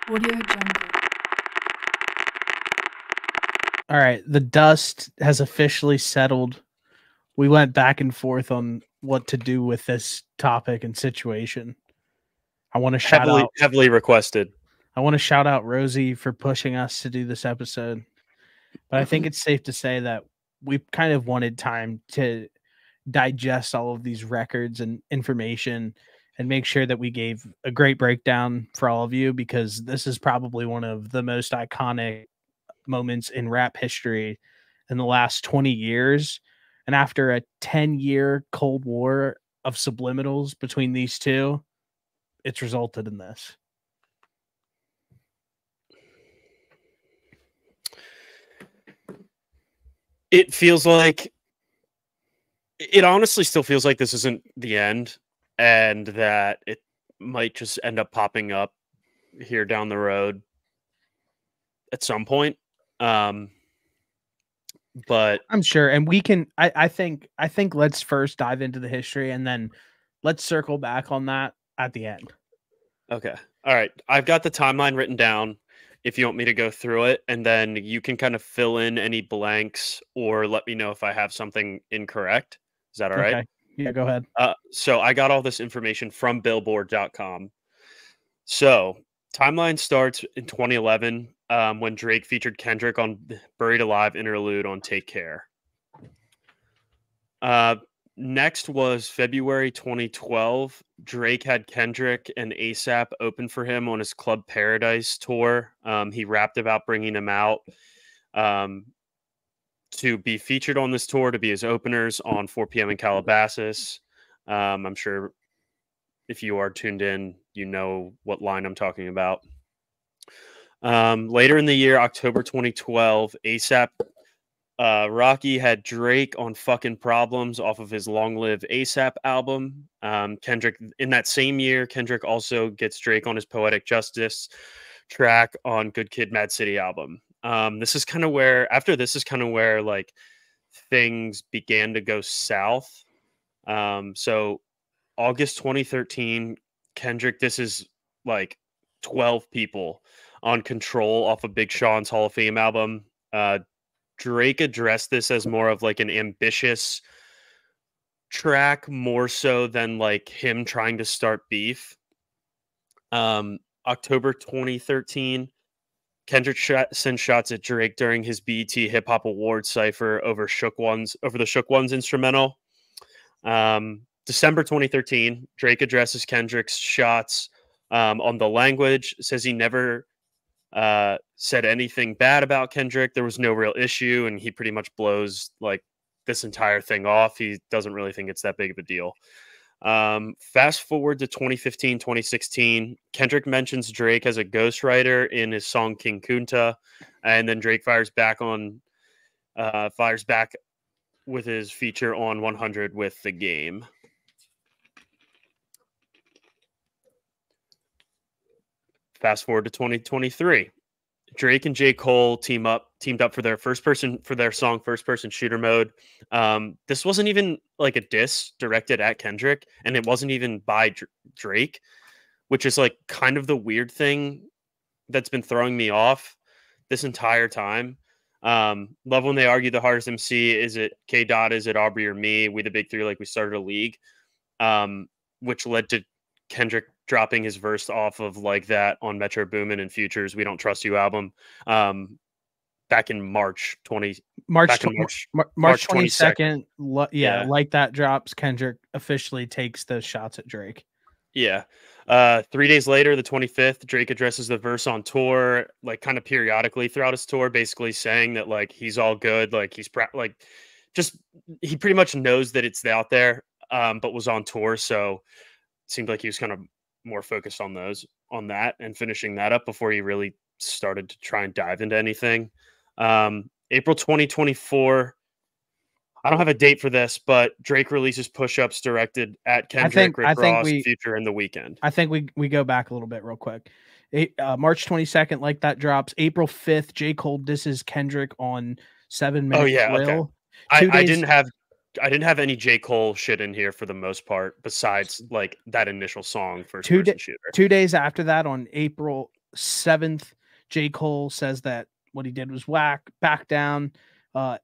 Audio Jungle. All right, the dust has officially settled. We went back and forth on what to do with this topic and situation. I want to shout Heavily, out heavily requested. I want to shout out Rosie for pushing us to do this episode. But I think it's safe to say that we kind of wanted time to digest all of these records and information and make sure that we gave a great breakdown for all of you, because this is probably one of the most iconic moments in rap history in the last 20 years. And after a 10-year Cold War of subliminals between these two, it's resulted in this. It feels like, it honestly still feels like this isn't the end, and that it might just end up popping up here down the road at some point. But I'm sure, and we can. I think let's first dive into the history, and then let's circle back on that at the end. okay, all right. I've got the timeline written down. If you want me to go through it, and then you can kind of fill in any blanks or let me know if I have something incorrect. Is that all right? Okay. Yeah, go ahead. So I got all this information from Billboard.com. So timeline starts in 2011 when Drake featured Kendrick on Buried Alive interlude on Take Care. Next was February 2012. Drake had Kendrick and ASAP open for him on his Club Paradise tour. He rapped about bringing him out to be featured on this tour, to be his openers on 4 p.m. in Calabasas. I'm sure if you are tuned in, you know what line I'm talking about. Later in the year, October 2012, ASAP Rocky had Drake on Fucking Problems off of his Long Live ASAP album. Kendrick, in that same year, Kendrick also gets Drake on his Poetic Justice track on Good Kid, Mad City album. This is kind of where, after this is kind of where like things began to go south. So August 2013, Kendrick, this is like 12 people on Control off of Big Sean's Hall of Fame album. Drake addressed this as more of like an ambitious track, more so than like him trying to start beef. October 2013, Kendrick sent shots at Drake during his BET Hip Hop Awards cipher over the Shook Ones instrumental. December 2013, Drake addresses Kendrick's shots on the language, says he never said anything bad about Kendrick. There was no real issue, and he pretty much blows like this entire thing off. He doesn't really think it's that big of a deal. Fast forward to 2015, 2016, Kendrick mentions Drake as a ghostwriter in his song King Kunta, and then Drake fires back with his feature on 100 with The Game. Fast forward to 2023. Drake and J. Cole teamed up for their song First Person Shooter Mode. This wasn't even like a diss directed at Kendrick, and it wasn't even by Drake, which is like kind of the weird thing that's been throwing me off this entire time. Love when they argue the hardest MC, is it K Dot, is it Aubrey or me? We the big three, like we started a league, which led to Kendrick dropping his verse off of like that on Metro Boomin and Future's We Don't Trust You album back in March 22nd. Yeah. Like that drops, Kendrick officially takes the shots at Drake. Yeah. 3 days later, the 25th, Drake addresses the verse on tour, like kind of periodically throughout his tour, basically saying that like he's all good, like he's he pretty much knows that it's out there, but was on tour, so it seemed like he was kind of more focused on that and finishing that up before he really started to try and dive into anything. April 2024. I don't have a date for this, but Drake releases push-ups directed at Kendrick, Rick Ross, Future, and The Weeknd. I think we go back a little bit real quick. March 22nd, like that drops. April 5th, J. Cole disses Kendrick on 7 Minute Thrill. Okay. I didn't have any J. Cole shit in here for the most part, besides like that initial song, First Person Shooter. 2 days after that, on April 7th, J. Cole says that what he did was whack, back down.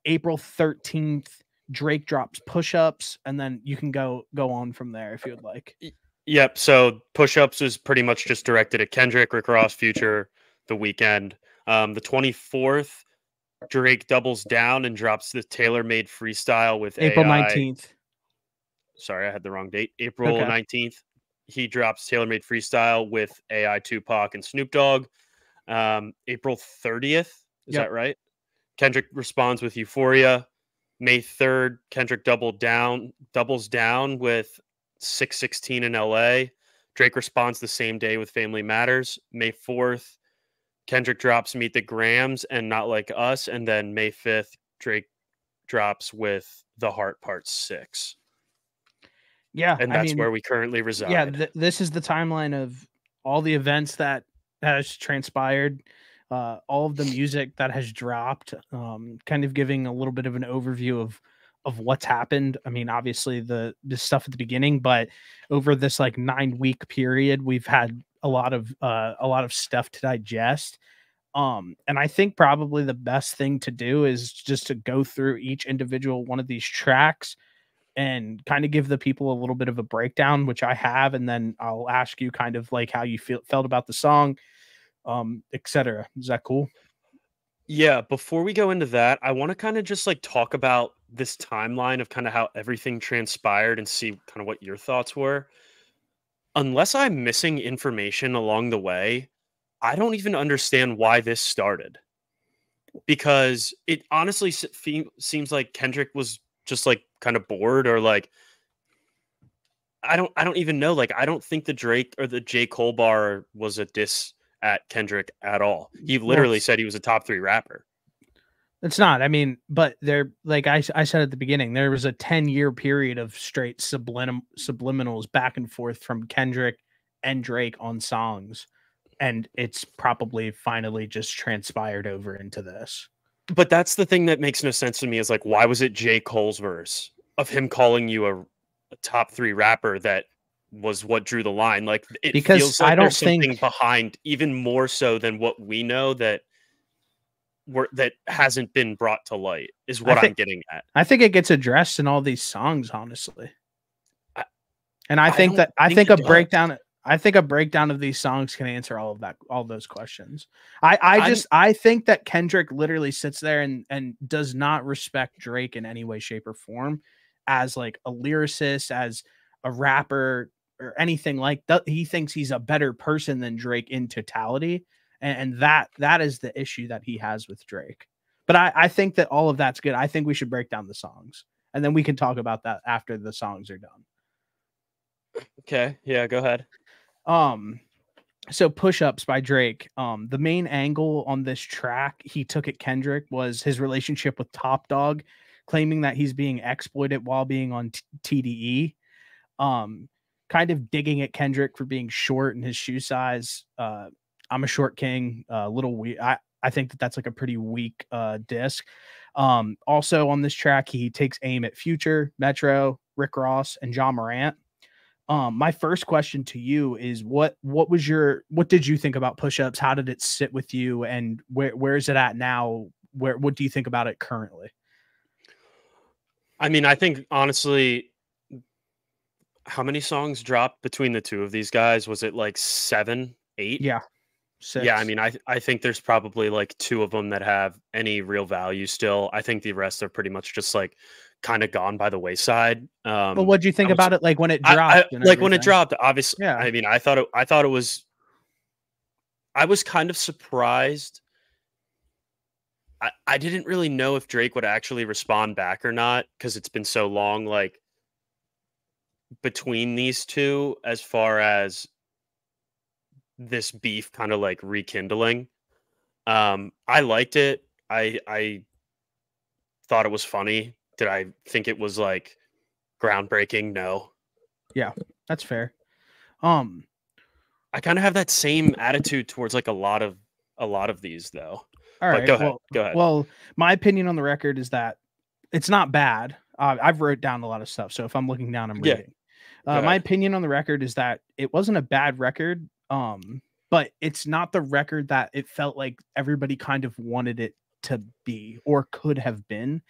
April 13th, Drake drops Push-Ups, and then you can go on from there if you would like. Yep. So Push-Ups is pretty much just directed at Kendrick, Rick Ross, Future, The Weeknd. The 24th, Drake doubles down and drops the tailor-made freestyle with April AI. 19th. Sorry, I had the wrong date. April Okay. 19th, he drops tailor-made freestyle with AI, Tupac, and Snoop Dogg. April 30th, is that right? Kendrick responds with Euphoria. May 3rd, Kendrick doubles down with 616 in LA. Drake responds the same day with Family Matters. May 4th, Kendrick drops Meet the Grams and Not Like Us. And then May 5th, Drake drops with The Heart Part 6. Yeah. And that's where we currently reside. Yeah. This is the timeline of all the events that has transpired, all of the music that has dropped, kind of giving a little bit of an overview of what's happened. I mean, obviously the stuff at the beginning, but over this like 9-week period, we've had a lot of stuff to digest. And I think probably the best thing to do is just to go through each individual one of these tracks and kind of give the people a little bit of a breakdown, which I have, and then I'll ask you kind of like how you felt about the song, etc. Is that cool? Yeah, before we go into that, I want to kind of just like talk about this timeline of kind of how everything transpired and see kind of what your thoughts were. Unless I'm missing information along the way, I don't even understand why this started. Because it honestly seems like Kendrick was just like kind of bored, or like I don't even know. Like, I don't think the Drake or the J. Cole bar was a diss at Kendrick at all. He literally said he was a top 3 rapper. It's not. I mean, but there, like I said at the beginning, there was a 10-year period of straight subliminals back and forth from Kendrick and Drake on songs, and it's probably finally just transpired over into this. But that's the thing that makes no sense to me, is like, why was it J. Cole's verse of him calling you a top 3 rapper that was what drew the line? Like, it feels like there's something behind, even more so than what we know, that hasn't been brought to light, is what I'm getting at. I think it gets addressed in all these songs, honestly. I think a breakdown of these songs can answer all those questions. I think that Kendrick literally sits there and does not respect Drake in any way, shape, or form as like a lyricist, as a rapper, or anything like that. He thinks he's a better person than Drake in totality. And that is the issue that he has with Drake. But I think that all of that's good. I think we should break down the songs, and then we can talk about that after the songs are done. Okay. Yeah, go ahead. So Push-Ups by Drake. The main angle on this track he took at Kendrick was his relationship with Top Dog, claiming that he's being exploited while being on TDE. Kind of digging at Kendrick for being short and his shoe size. I'm a short king, little weak. I think that's like a pretty weak disc. Also on this track, he takes aim at Future, Metro, Rick Ross, and John Morant. My first question to you is what did you think about Push-Ups? How did it sit with you, and where is it at now? What do you think about it currently? I mean, I think honestly, how many songs dropped between the two of these guys? Was it like 7, 8? Yeah. 6. Yeah, I mean, I think there's probably like 2 of them that have any real value still. I think the rest are pretty much just like kind of gone by the wayside. But what do you think about it? Like when it dropped, when it dropped, obviously. Yeah. I mean, I thought it was. I was kind of surprised. I didn't really know if Drake would actually respond back or not, because it's been so long, like, between these two, as far as this beef kind of like rekindling. I liked it. I thought it was funny. Did I think it was like groundbreaking? No. Yeah, that's fair. I kind of have that same attitude towards like a lot of these though. All right, go ahead. Well, my opinion on the record is that it's not bad. I've wrote down a lot of stuff, so if I'm looking down, I'm reading. My opinion on the record is that it wasn't a bad record. but it's not the record that it felt like everybody kind of wanted it to be or could have been.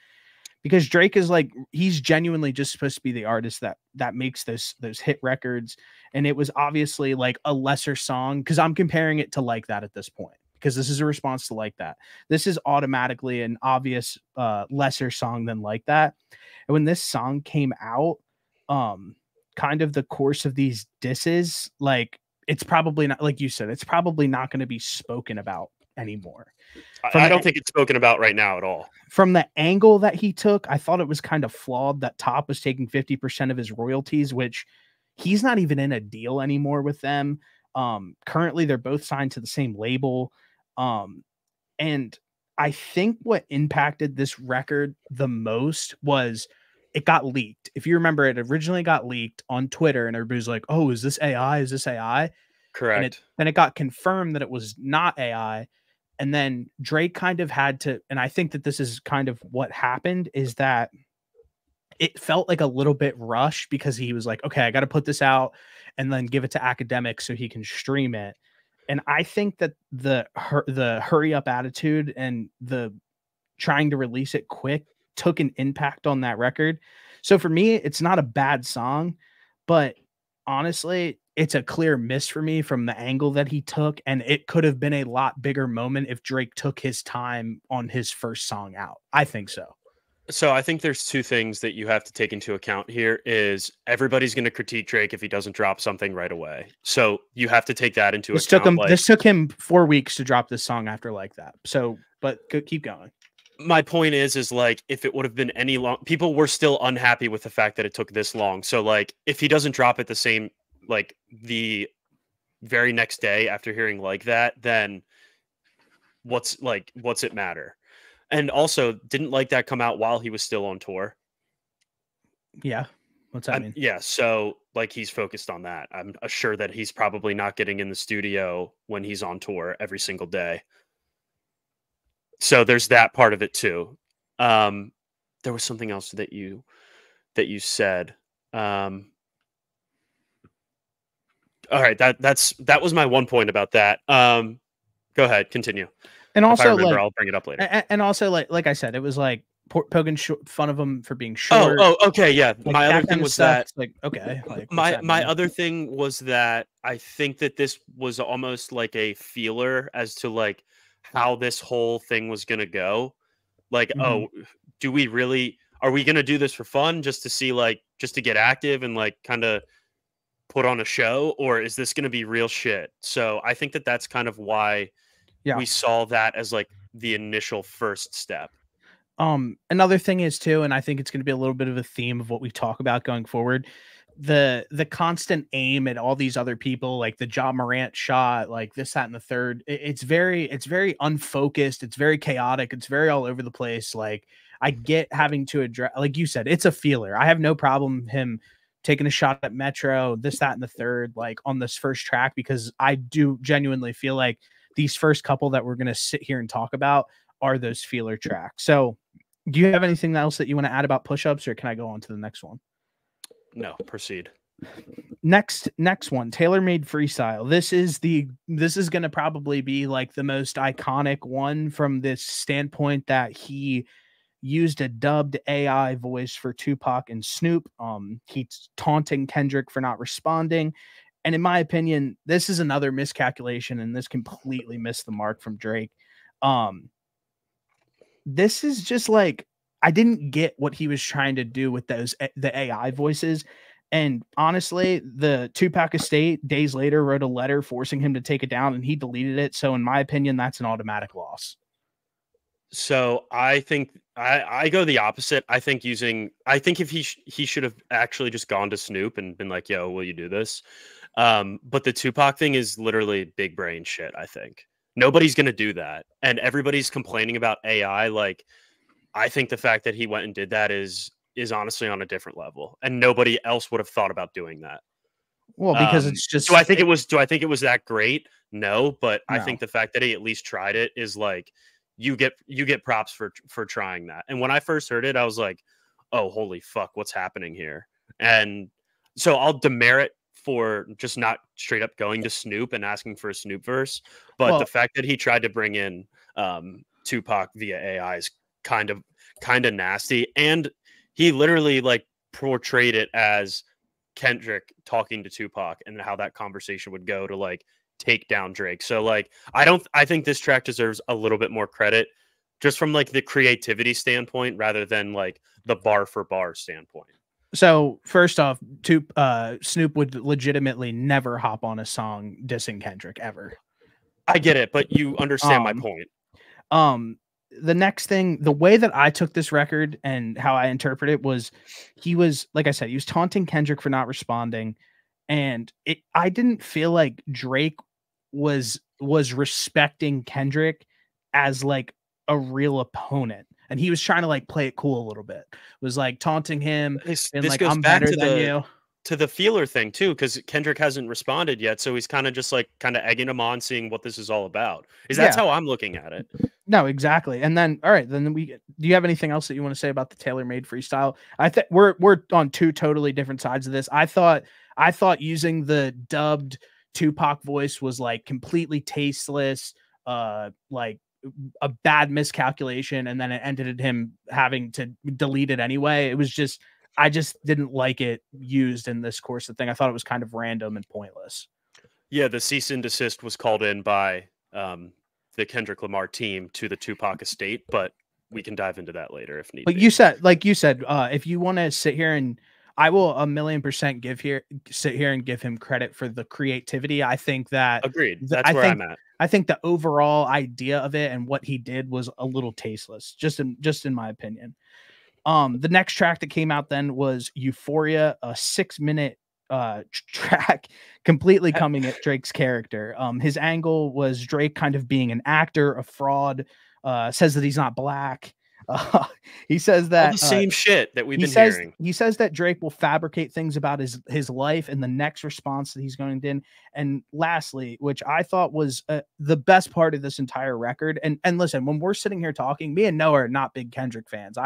Because Drake is like, he's genuinely just supposed to be the artist that makes those hit records. And it was obviously like a lesser song, because I'm comparing it to Like That at this point, because this is a response to Like That. This is automatically an obvious lesser song than Like That. And when this song came out, kind of the course of these disses, like, it's probably not, like you said, it's probably not going to be spoken about anymore. I don't think it's spoken about right now at all. From the angle that he took, I thought it was kind of flawed that Top was taking 50% of his royalties, which he's not even in a deal anymore with them. Currently, they're both signed to the same label. And I think what impacted this record the most was it got leaked. If you remember, it originally got leaked on Twitter, and everybody's like, "Oh, is this AI? Is this AI?" Correct. And then it got confirmed that it was not AI. And then Drake kind of had to, and I think that this is kind of what happened, is that it felt like a little bit rushed, because he was like, okay, I got to put this out and then give it to academics so he can stream it. And I think that the hurry up attitude and the trying to release it quick took an impact on that record. So for me, it's not a bad song, but honestly, it's a clear miss for me from the angle that he took. And it could have been a lot bigger moment if Drake took his time on his first song out. I think so. So I think there's two things that you have to take into account here. Is everybody's going to critique Drake if he doesn't drop something right away. So you have to take that into account. This took him 4 weeks to drop this song after Like That. So, but keep going. My point is like, if it would have been any long, people were still unhappy with the fact that it took this long. So like, if he doesn't drop it the same, like the very next day after hearing Like That, then what's it matter? And also, didn't Like That come out while he was still on tour? Yeah. What's that mean? Yeah. So like, he's focused on that. I'm sure that he's probably not getting in the studio when he's on tour every single day. So there's that part of it too. There was something else that you said. All right, that was my one point about that. Go ahead, continue. And also, if I remember, like, I'll bring it up later. And also, like I said, it was like poking fun of him for being short. Oh, okay, yeah. Like, my other thing was that, like, okay, like, my other thing was that I think that this was almost like a feeler as to like how this whole thing was gonna go. Like, oh, are we gonna do this for fun, just to see, like, just to get active and like kind of put on a show, or is this gonna be real shit? So I think that that's kind of why we saw that as like the initial first step. Another thing is too, and I think it's going to be a little bit of a theme of what we talk about going forward, the constant aim at all these other people, like the Ja Morant shot, like this, that, and the third. It's very unfocused. It's very chaotic. It's very all over the place. Like, I get having to address, like you said, it's a feeler. I have no problem him taking a shot at Metro, this, that, and the third, like on this first track, because I do genuinely feel like these first couple that we're going to sit here and talk about are those feeler tracks. So do you have anything else that you want to add about push-ups, or can I go on to the next one? No, proceed. Next one, Tailor-Made Freestyle. This is going to probably be like the most iconic one from this standpoint that he used a dubbed AI voice for Tupac and Snoop. He's taunting Kendrick for not responding. And in my opinion, this is another miscalculation, and this completely missed the mark from Drake. This is just like, I didn't get what he was trying to do with the AI voices. And honestly, the Tupac estate days later wrote a letter forcing him to take it down, and he deleted it. So in my opinion, that's an automatic loss. So I think I go the opposite. I think if he should have actually just gone to Snoop and been like, yo, will you do this? But the Tupac thing is literally big brain shit. I think nobody's going to do that. And everybody's complaining about AI. Like, I think the fact that he went and did that is honestly on a different level, and nobody else would have thought about doing that. Well, because it's just, do I think it was that great? No, but no. I think the fact that he at least tried it is like, you get props for trying that. And when I first heard it, I was like, oh, holy fuck, what's happening here? And so I'll demerit for just not straight up going to Snoop and asking for a Snoop verse, but the fact that he tried to bring in Tupac via AI is kind of nasty, and he literally like portrayed it as Kendrick talking to Tupac and how that conversation would go to like take down Drake. So like I think this track deserves a little bit more credit just from like the creativity standpoint rather than like the bar for bar standpoint. So first off, Snoop would legitimately never hop on a song dissing Kendrick ever. I get it, but you understand my point. The next thing, the way that I took this record and how I interpret it was, he was, like I said, he was taunting Kendrick for not responding, and I didn't feel like Drake was respecting Kendrick as like a real opponent, and he was trying to like play it cool a little bit. It was like taunting him and this like, goes I'm back better to than you. To the feeler thing too, because Kendrick hasn't responded yet, so he's kind of just like kind of egging him on, seeing what this is all about. That's how I'm looking at it. No, exactly. And then, all right, then do you have anything else that you want to say about the tailor-made freestyle? I think we're on two totally different sides of this. I thought using the dubbed Tupac voice was like completely tasteless, like a bad miscalculation, and then it ended in him having to delete it anyway. It was just, I just didn't like it used in this course of thing. I thought it was kind of random and pointless. Yeah, the cease and desist was called in by the Kendrick Lamar team to the Tupac estate, but we can dive into that later if needed. But you said, if you want to sit here and I will 1,000,000% sit here and give him credit for the creativity. I think that agreed. That's where I'm at. I think the overall idea of it and what he did was a little tasteless, just in my opinion. The next track that came out then was Euphoria, a 6-minute track completely coming at Drake's character. His angle was Drake kind of being an actor, a fraud, says that he's not black. He says that all the same shit that we've been hearing. He says that Drake will fabricate things about his life and the next response that he's going to do. And lastly, which I thought was the best part of this entire record. And listen, when we're sitting here talking, me and Noah are not big Kendrick fans.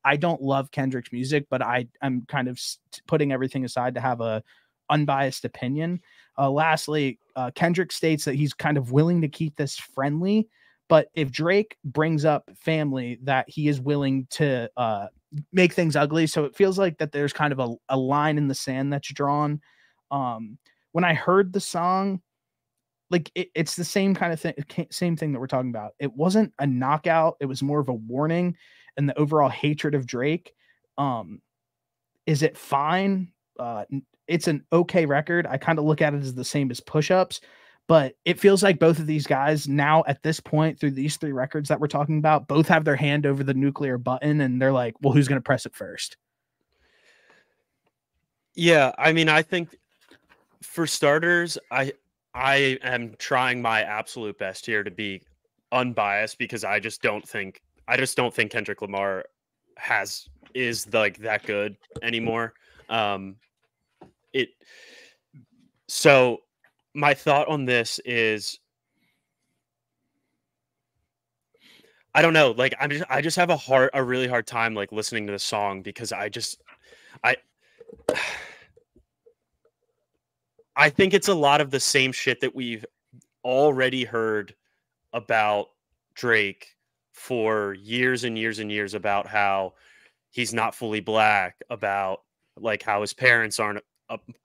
I don't love Kendrick's music, but I'm kind of putting everything aside to have a unbiased opinion. Lastly, Kendrick states that he's kind of willing to keep this friendly, but if Drake brings up family, that he is willing to make things ugly. So it feels like that there's kind of a line in the sand that's drawn. When I heard the song, like it's the same kind of thing, same thing that we're talking about. It wasn't a knockout. It was more of a warning. And the overall hatred of Drake. Is it fine? It's an okay record. I kind of look at it as the same as Push-Ups, but it feels like both of these guys now at this point through these 3 records that we're talking about, both have their hand over the nuclear button and they're like, well, who's going to press it first? Yeah. I mean, I think for starters, I am trying my absolute best here to be unbiased because I just don't think Kendrick Lamar is like that good anymore. So my thought on this is, I don't know, like I just have a really hard time like listening to the song because I think it's a lot of the same shit that we've already heard about Drake for years and years and years, about how he's not fully black, about like how his parents aren't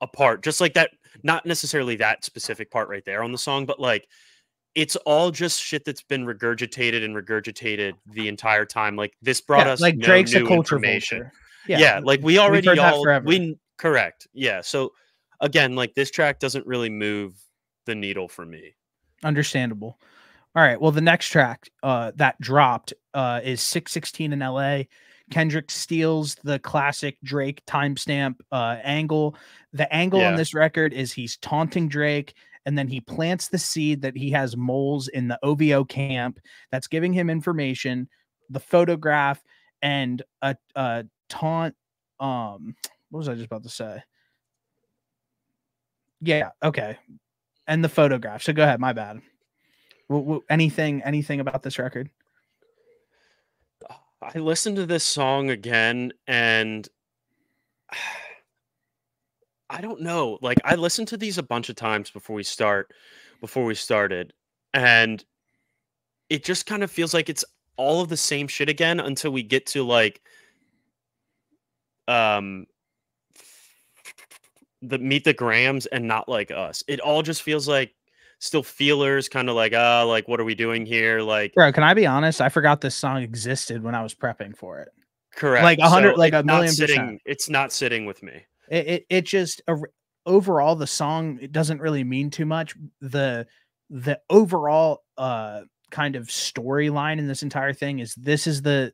apart, just like that, not necessarily that specific part right there on the song, but like it's all just shit that's been regurgitated the entire time. Like this brought us like Drake's a culture information. vulture. Yeah, like we already correct. Yeah, so again, like this track doesn't really move the needle for me. Understandable. All right. Well, the next track that dropped is 616 in LA. Kendrick steals the classic Drake timestamp angle. The angle on this record is he's taunting Drake, and then he plants the seed that he has moles in the OVO camp. That's giving him information, the photograph, and a taunt. What was I just about to say? Yeah. Okay. And the photograph. So go ahead. My bad. Anything about this record? I listened to this song again, and I don't know. Like I listened to these a bunch of times before we started, and it just kind of feels like it's all of the same shit again until we get to like um the Meet the Grams and Not Like Us. It all just feels like still feelers, kind of like like what are we doing here? Like Bro, can I be honest? I forgot this song existed when I was prepping for it. Like correct. 100, So like a million percent. it's not sitting with me. It just overall the song, it doesn't really mean too much. The overall kind of storyline in this entire thing is this is the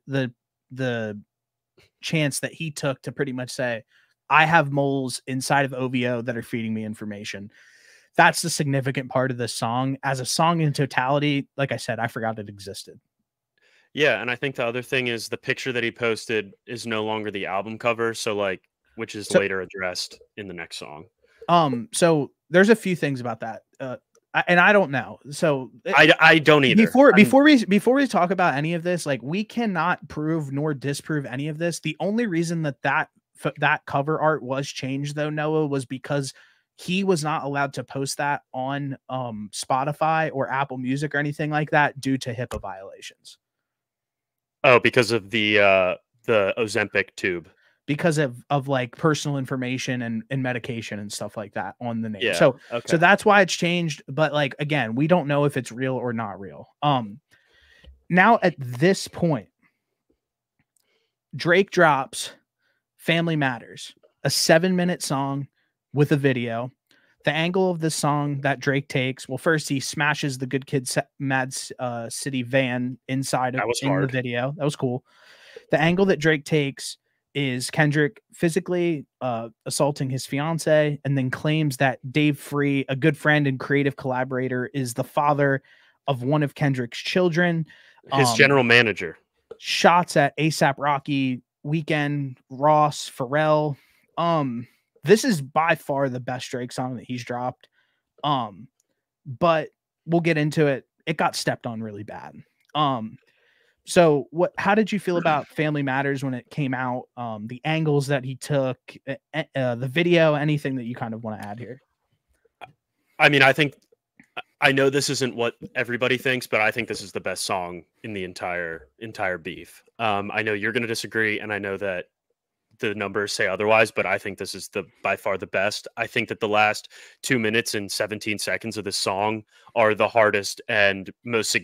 chance that he took to pretty much say, I have moles inside of OVO that are feeding me information. That's the significant part of this song. As a song in totality, like I said, I forgot it existed. Yeah, and I think the other thing is the picture that he posted is no longer the album cover, so like which is So later addressed in the next song. so there's a few things about that. And I don't know. So I don't either. Before we talk about any of this, like we cannot prove nor disprove any of this. The only reason that cover art was changed though, Noah, was because he was not allowed to post that on Spotify or Apple Music or anything like that due to HIPAA violations. Oh, because of the Ozempic tube. Because of like personal information and medication and stuff like that on the name. Yeah, So okay. so that's why it's changed. But like again, we don't know if it's real or not real. Now at this point, Drake drops Family Matters, a 7-minute song with a video. The angle of this song that Drake takes, well, first he smashes the Good Kid Mad City van inside of the video. That was cool. The angle that Drake takes is Kendrick physically assaulting his fiance, and then claims that Dave Free, a good friend and creative collaborator, is the father of one of Kendrick's children. His general manager. Shots at A$AP Rocky, Weeknd, Ross, Pharrell. This is by far the best Drake song that he's dropped. But we'll get into it. It got stepped on really bad. So how did you feel about Family Matters when it came out? The angles that he took, the video, anything that you kind of want to add here? I mean, I know this isn't what everybody thinks, but I think this is the best song in the entire beef. I know you're going to disagree, and I know that the numbers say otherwise, but I think this is by far the best. I think that the last 2 minutes and 17 seconds of this song are the hardest and most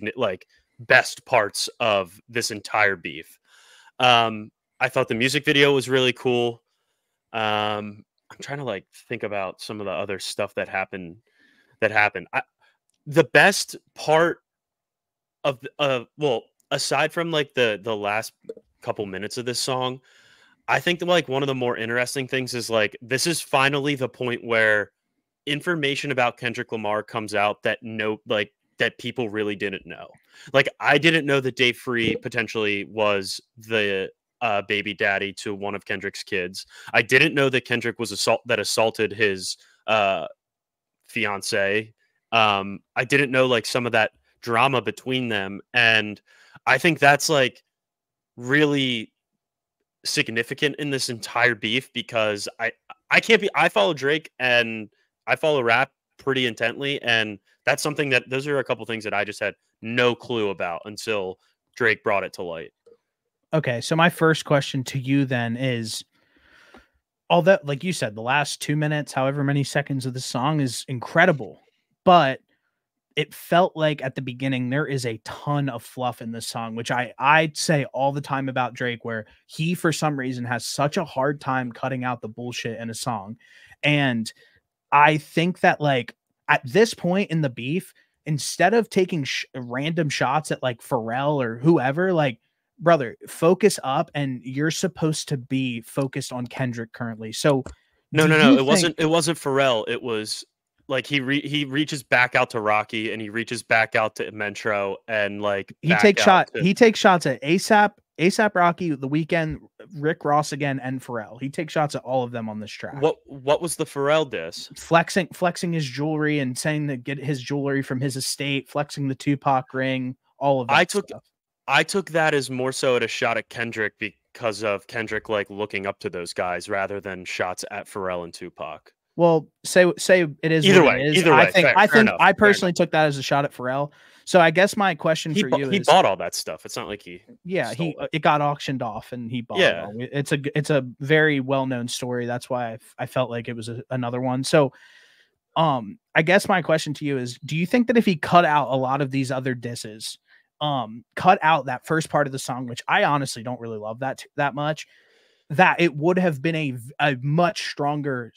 best parts of this entire beef. I thought the music video was really cool. I'm trying to think about some of the other stuff that happened. The best part of well, aside from the last couple minutes of this song, I think one of the more interesting things is this is finally the point where information about Kendrick Lamar comes out that that people really didn't know. I didn't know that Dave Free potentially was the baby daddy to one of Kendrick's kids. I didn't know that Kendrick was assaulted his fiance. I didn't know some of that drama between them, and I think that's really significant in this entire beef because I follow Drake and I follow rap pretty intently, and that's something those are a couple things that I just had no clue about until Drake brought it to light. Okay, so my first question to you then is, all that, like you said, the last 2 minutes, however many seconds of the song is incredible, but it felt like at the beginning there is a ton of fluff in this song, which I say all the time about Drake, where he for some reason has such a hard time cutting out the bullshit in a song. And I think that at this point in the beef, instead of taking random shots at Pharrell or whoever, brother, focus up, and you're supposed to be focused on Kendrick currently. So no, it wasn't Pharrell. It was he reaches back out to Rocky, and he reaches back out to Metro, and he takes shots at A$AP Rocky, The Weeknd, Rick Ross again, and Pharrell. He takes shots at all of them on this track. What was the Pharrell diss? Flexing his jewelry and saying to get his jewelry from his estate, flexing the Tupac ring, all of that stuff. I took that as more so at a shot at Kendrick because of Kendrick looking up to those guys rather than shots at Pharrell and Tupac. Well, say it is Either what way, it is. either way, fair enough, I fair enough. personally took that as a shot at Pharrell. So I guess my question for you He is, bought all that stuff. It's not like he yeah, stole it. it got auctioned off and he bought it Yeah. all. It's a very well known story. That's why I felt like it was another one. So I guess my question to you is, do you think that if he cut out a lot of these other disses, cut out that first part of the song, which I honestly don't really love that much, that it would have been a much stronger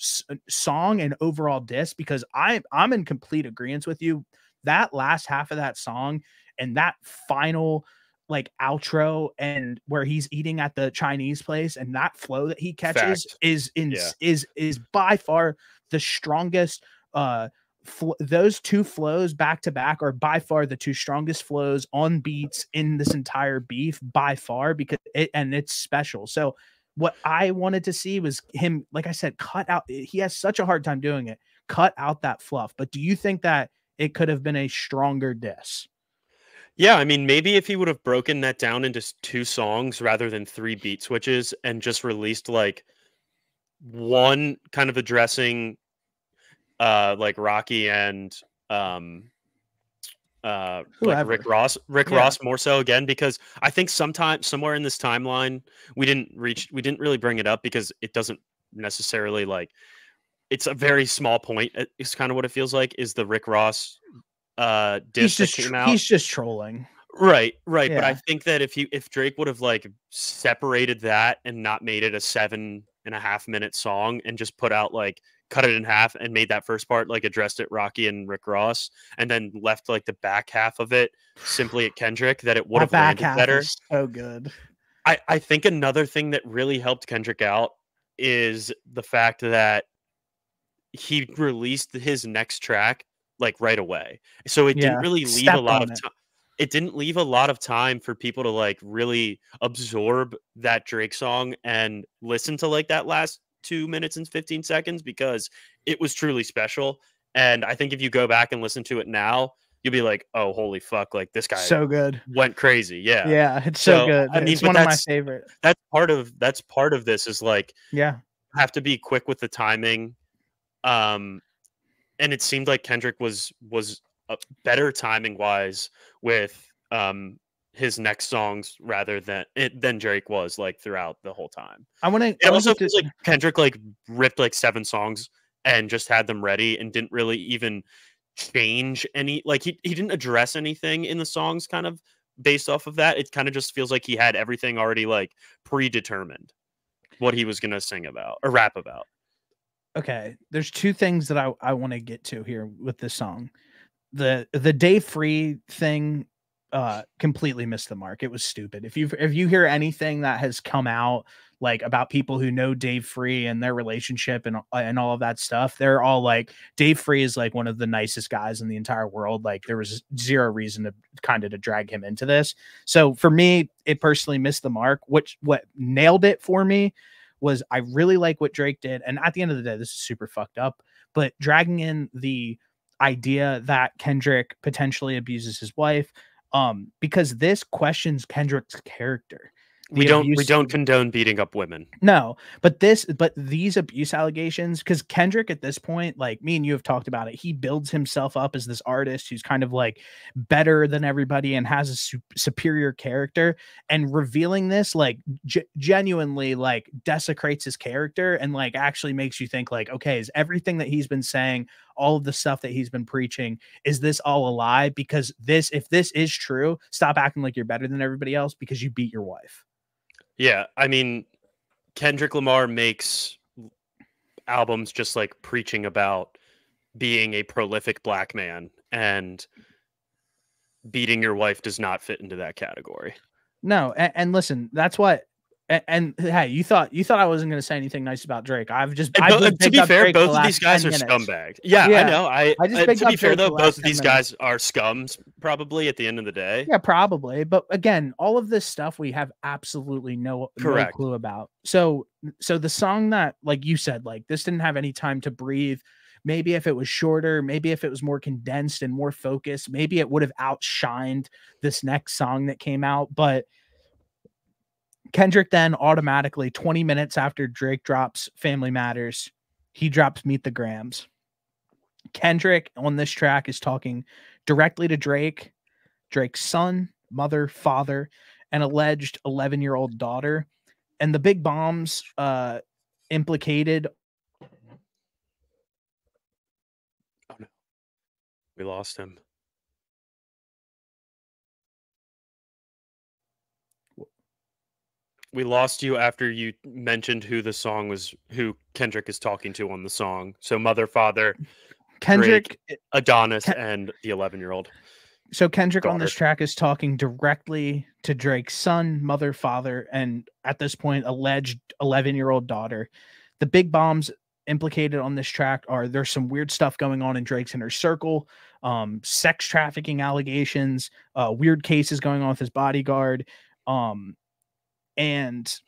song and overall diss? Because I'm in complete agreement with you. That last half of that song and that final like outro and where he's eating at the Chinese place and that flow that he catches Fact. is by far the strongest. Those two flows back to back are by far the two strongest flows on beats in this entire beef by far, because it's special. So what I wanted to see was him, like I said, cut out. He has such a hard time doing it. Cut out that fluff. But do you think that it could have been a stronger diss? Yeah, I mean, maybe if he would have broken that down into 2 songs rather than 3 beat switches and just released like one kind of addressing like Rocky and like Rick Ross more so, again, because I think somewhere in this timeline we didn't really bring it up because it doesn't necessarily, like, it's a very small point. It's kind of what it feels like, is the Rick Ross diss that came out. He's just trolling. Right. Yeah. But I think that if Drake would have like separated that and not made it a 7.5-minute song and just put out like cut it in half and made that first part like addressed at Rocky and Rick Ross and then left like the back half of it simply at Kendrick, that it would have landed better. So good. I think another thing that really helped Kendrick out is the fact that he released his next track like right away. So it didn't really leave a lot of time. It didn't leave a lot of time for people to like really absorb that Drake song and listen to like that last 2 minutes and 15 seconds, because it was truly special. And I think if you go back and listen to it now, you'll be like, oh, holy fuck, like this guy so good, went crazy. Yeah, it's so good. I mean, it's one of my favorite. That's part of this is like, yeah, have to be quick with the timing. And it seemed like Kendrick was better timing wise with his next songs rather than Drake was like throughout the whole time. It also feels like Kendrick like ripped like 7 songs and just had them ready and didn't really even change any, like he didn't address anything in the songs kind of based off of that. It kind of just feels like he had everything already like predetermined what he was going to sing about or rap about. Okay, there's 2 things that I want to get to here with this song. The Dave Free thing completely missed the mark. It was stupid. If you hear anything that has come out like about people who know Dave Free and their relationship and all of that stuff, they're all like, Dave Free is like one of the nicest guys in the entire world. Like there was zero reason to kind of to drag him into this. So for me, it personally missed the mark. What nailed it for me was I really like what Drake did. And at the end of the day, this is super fucked up, but dragging in the idea that Kendrick potentially abuses his wife, because this questions Kendrick's character. We don't condone beating up women. No, but these abuse allegations, because Kendrick at this point, like me and you have talked about it, he builds himself up as this artist who's kind of like better than everybody and has a superior character, and revealing this like genuinely like desecrates his character and like actually makes you think like, okay, is everything that he's been saying, all of the stuff that he's been preaching, is this all a lie? Because if this is true, stop acting like you're better than everybody else because you beat your wife. Yeah, I mean, Kendrick Lamar makes albums just like preaching about being a prolific black man, and beating your wife does not fit into that category. No, and listen, that's what. And hey, you thought I wasn't going to say anything nice about Drake. To be fair, both of these guys are scumbags. Yeah, I know. To be fair though, both of these guys are scums probably at the end of the day. Yeah, probably. But again, all of this stuff we have absolutely no clue about. So the song that, like you said, like this didn't have any time to breathe. Maybe if it was shorter, maybe if it was more condensed and more focused, maybe it would have outshined this next song that came out. But Kendrick then automatically 20 minutes after Drake drops Family Matters, he drops Meet the Grams. Kendrick on this track is talking directly to Drake, Drake's son, mother, father, and alleged 11-year-old daughter. And the big bombs implicated. Oh no, we lost him. We lost you after you mentioned who who Kendrick is talking to on the song. So mother, father, Kendrick, Drake, Adonis, and the 11-year-old. So Kendrick daughter. On this track is talking directly to Drake's son, mother, father, and at this point, alleged 11-year-old daughter. The big bombs implicated on this track are there's some weird stuff going on in Drake's inner circle, sex trafficking allegations, weird cases going on with his bodyguard, and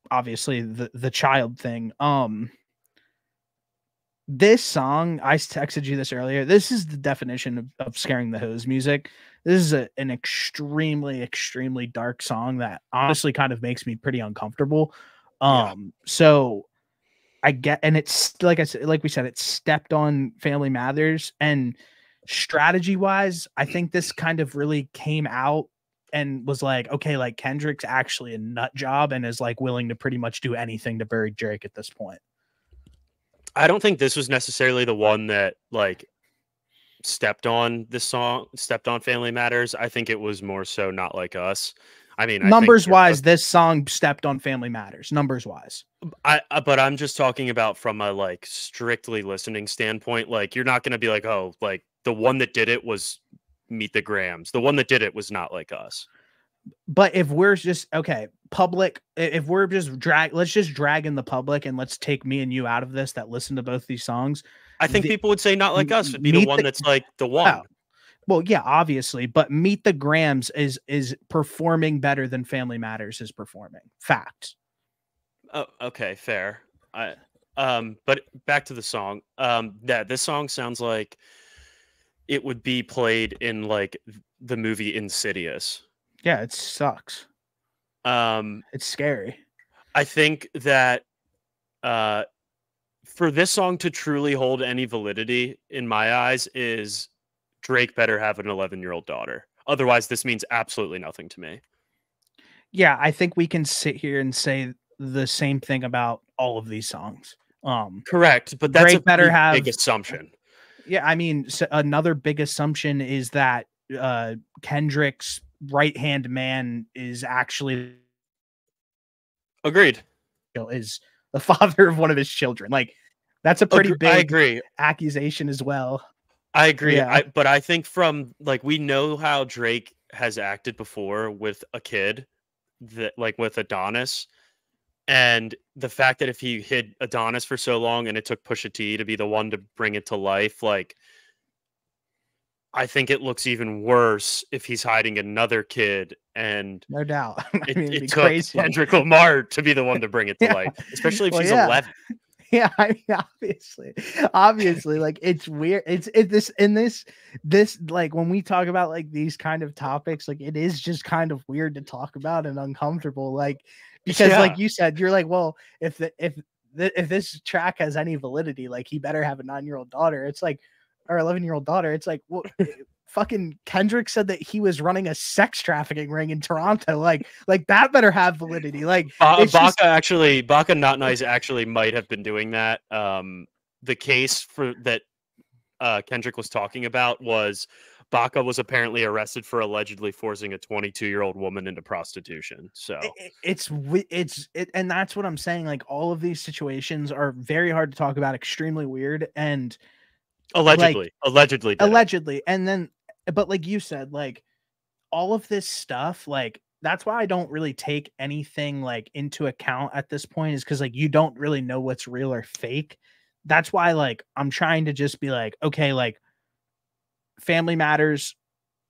obviously the child thing. This song, I texted you this earlier. This is the definition of scaring the hose music. This is an extremely, extremely dark song that honestly kind of makes me pretty uncomfortable. So I get, and it's like we said, it stepped on Family Matters, and strategy wise, I think this kind of really came out and was like, okay, like Kendrick's actually a nut job and is like willing to pretty much do anything to bury Drake at this point. I don't think this was necessarily the one that like stepped on Family Matters. I think it was more so Not Like Us. I mean, numbers wise, this song stepped on Family Matters, numbers wise. But I'm just talking about from a like strictly listening standpoint. Like, you're not going to be like, oh, like the one that did it was Meet the Grams. The one that did it was Not Like Us. But if we're just public, if we're just let's just drag in the public and let's take me and you out of this that listen to both these songs. I think people would say Not Like Us would be the one that's like the one. Oh, well, yeah, obviously, but Meet the Grams is performing better than Family Matters is performing. Facts. Oh, okay, fair. But back to the song. This song sounds like it would be played in like the movie Insidious. Yeah, it sucks. It's scary. I think that for this song to truly hold any validity in my eyes is Drake better have an 11-year-old daughter. Otherwise, this means absolutely nothing to me. Yeah, I think we can sit here and say the same thing about all of these songs. Correct, but that's Drake a big assumption. Yeah, I mean, so another big assumption is that Kendrick's right-hand man is actually agreed is the father of one of his children. Like, that's a pretty big accusation as well. I agree. Yeah. But I think from like, we know how Drake has acted before with a kid, that like with Adonis, and the fact that if he hid Adonis for so long and it took Pusha T to be the one to bring it to life, like, I think it looks even worse if he's hiding another kid. And no doubt, it took crazy. Kendrick Lamar to be the one to bring it to life, especially if she's 11. Yeah, I mean, obviously, like, it's weird. It's this like, when we talk about like these kind of topics, like, it is just kind of weird to talk about and uncomfortable, like, because like you said, you're like, well, if this track has any validity, like, he better have a 9-year-old daughter. It's like, or 11-year-old daughter. It's like, well, fucking Kendrick said that he was running a sex trafficking ring in Toronto. Like that better have validity. Like, Baka Not Nice actually might have been doing that. The case for that Kendrick was talking about was Baka was apparently arrested for allegedly forcing a 22-year-old woman into prostitution. So and that's what I'm saying. Like, all of these situations are very hard to talk about, extremely weird, and allegedly, and then, but like you said, like, all of this stuff, like, that's why I don't really take anything like into account at this point, is because like you don't really know what's real or fake. That's why, like, I'm trying to just be like, okay, like, Family Matters,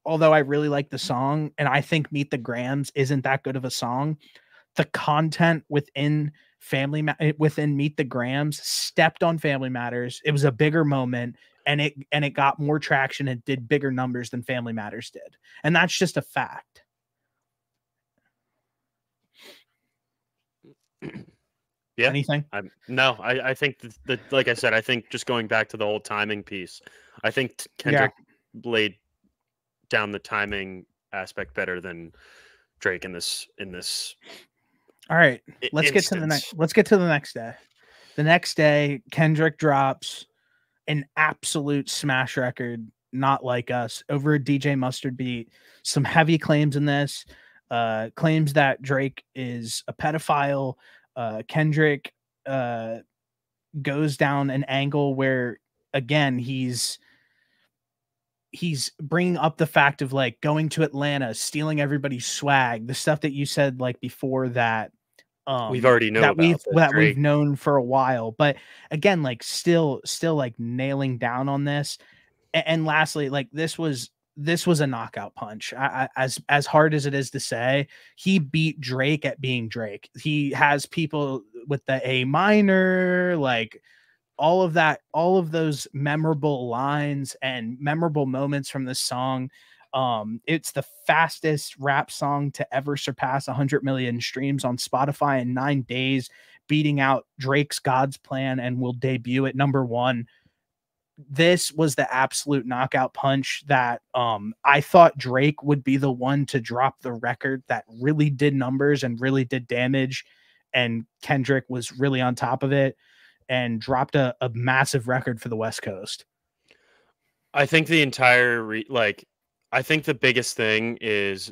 although I really like the song and I think Meet the Grams isn't that good of a song, the content within Meet the Grams stepped on Family Matters. It was a bigger moment, and it got more traction and did bigger numbers than Family Matters did. And that's just a fact. Yeah. Anything? I think that, like I said, I think just going back to the whole timing piece, I think Yeah. Kendrick laid down the timing aspect better than Drake in this All right. Let's get to the instance. next day. The next day, Kendrick drops an absolute smash record, Not Like Us, over a DJ Mustard beat. Some heavy claims in this. Claims that Drake is a pedophile. Kendrick goes down an angle where, again, he's bringing up the fact of like going to Atlanta, stealing everybody's swag, the stuff that you said like before that We've already know about that we've Drake. known for a while. But again, like still like nailing down on this. And lastly, like this was a knockout punch. As hard as it is to say, he beat Drake at being Drake. He has people with the A minor, like all of that, all of those memorable lines and memorable moments from this song. It's the fastest rap song to ever surpass 100 million streams on Spotify in 9 days, beating out Drake's God's Plan, and will debut at #1. This was the absolute knockout punch that I thought Drake would be the one to drop the record that really did numbers and really did damage, and Kendrick was really on top of it and dropped a massive record for the West Coast. I think the entire I think the biggest thing is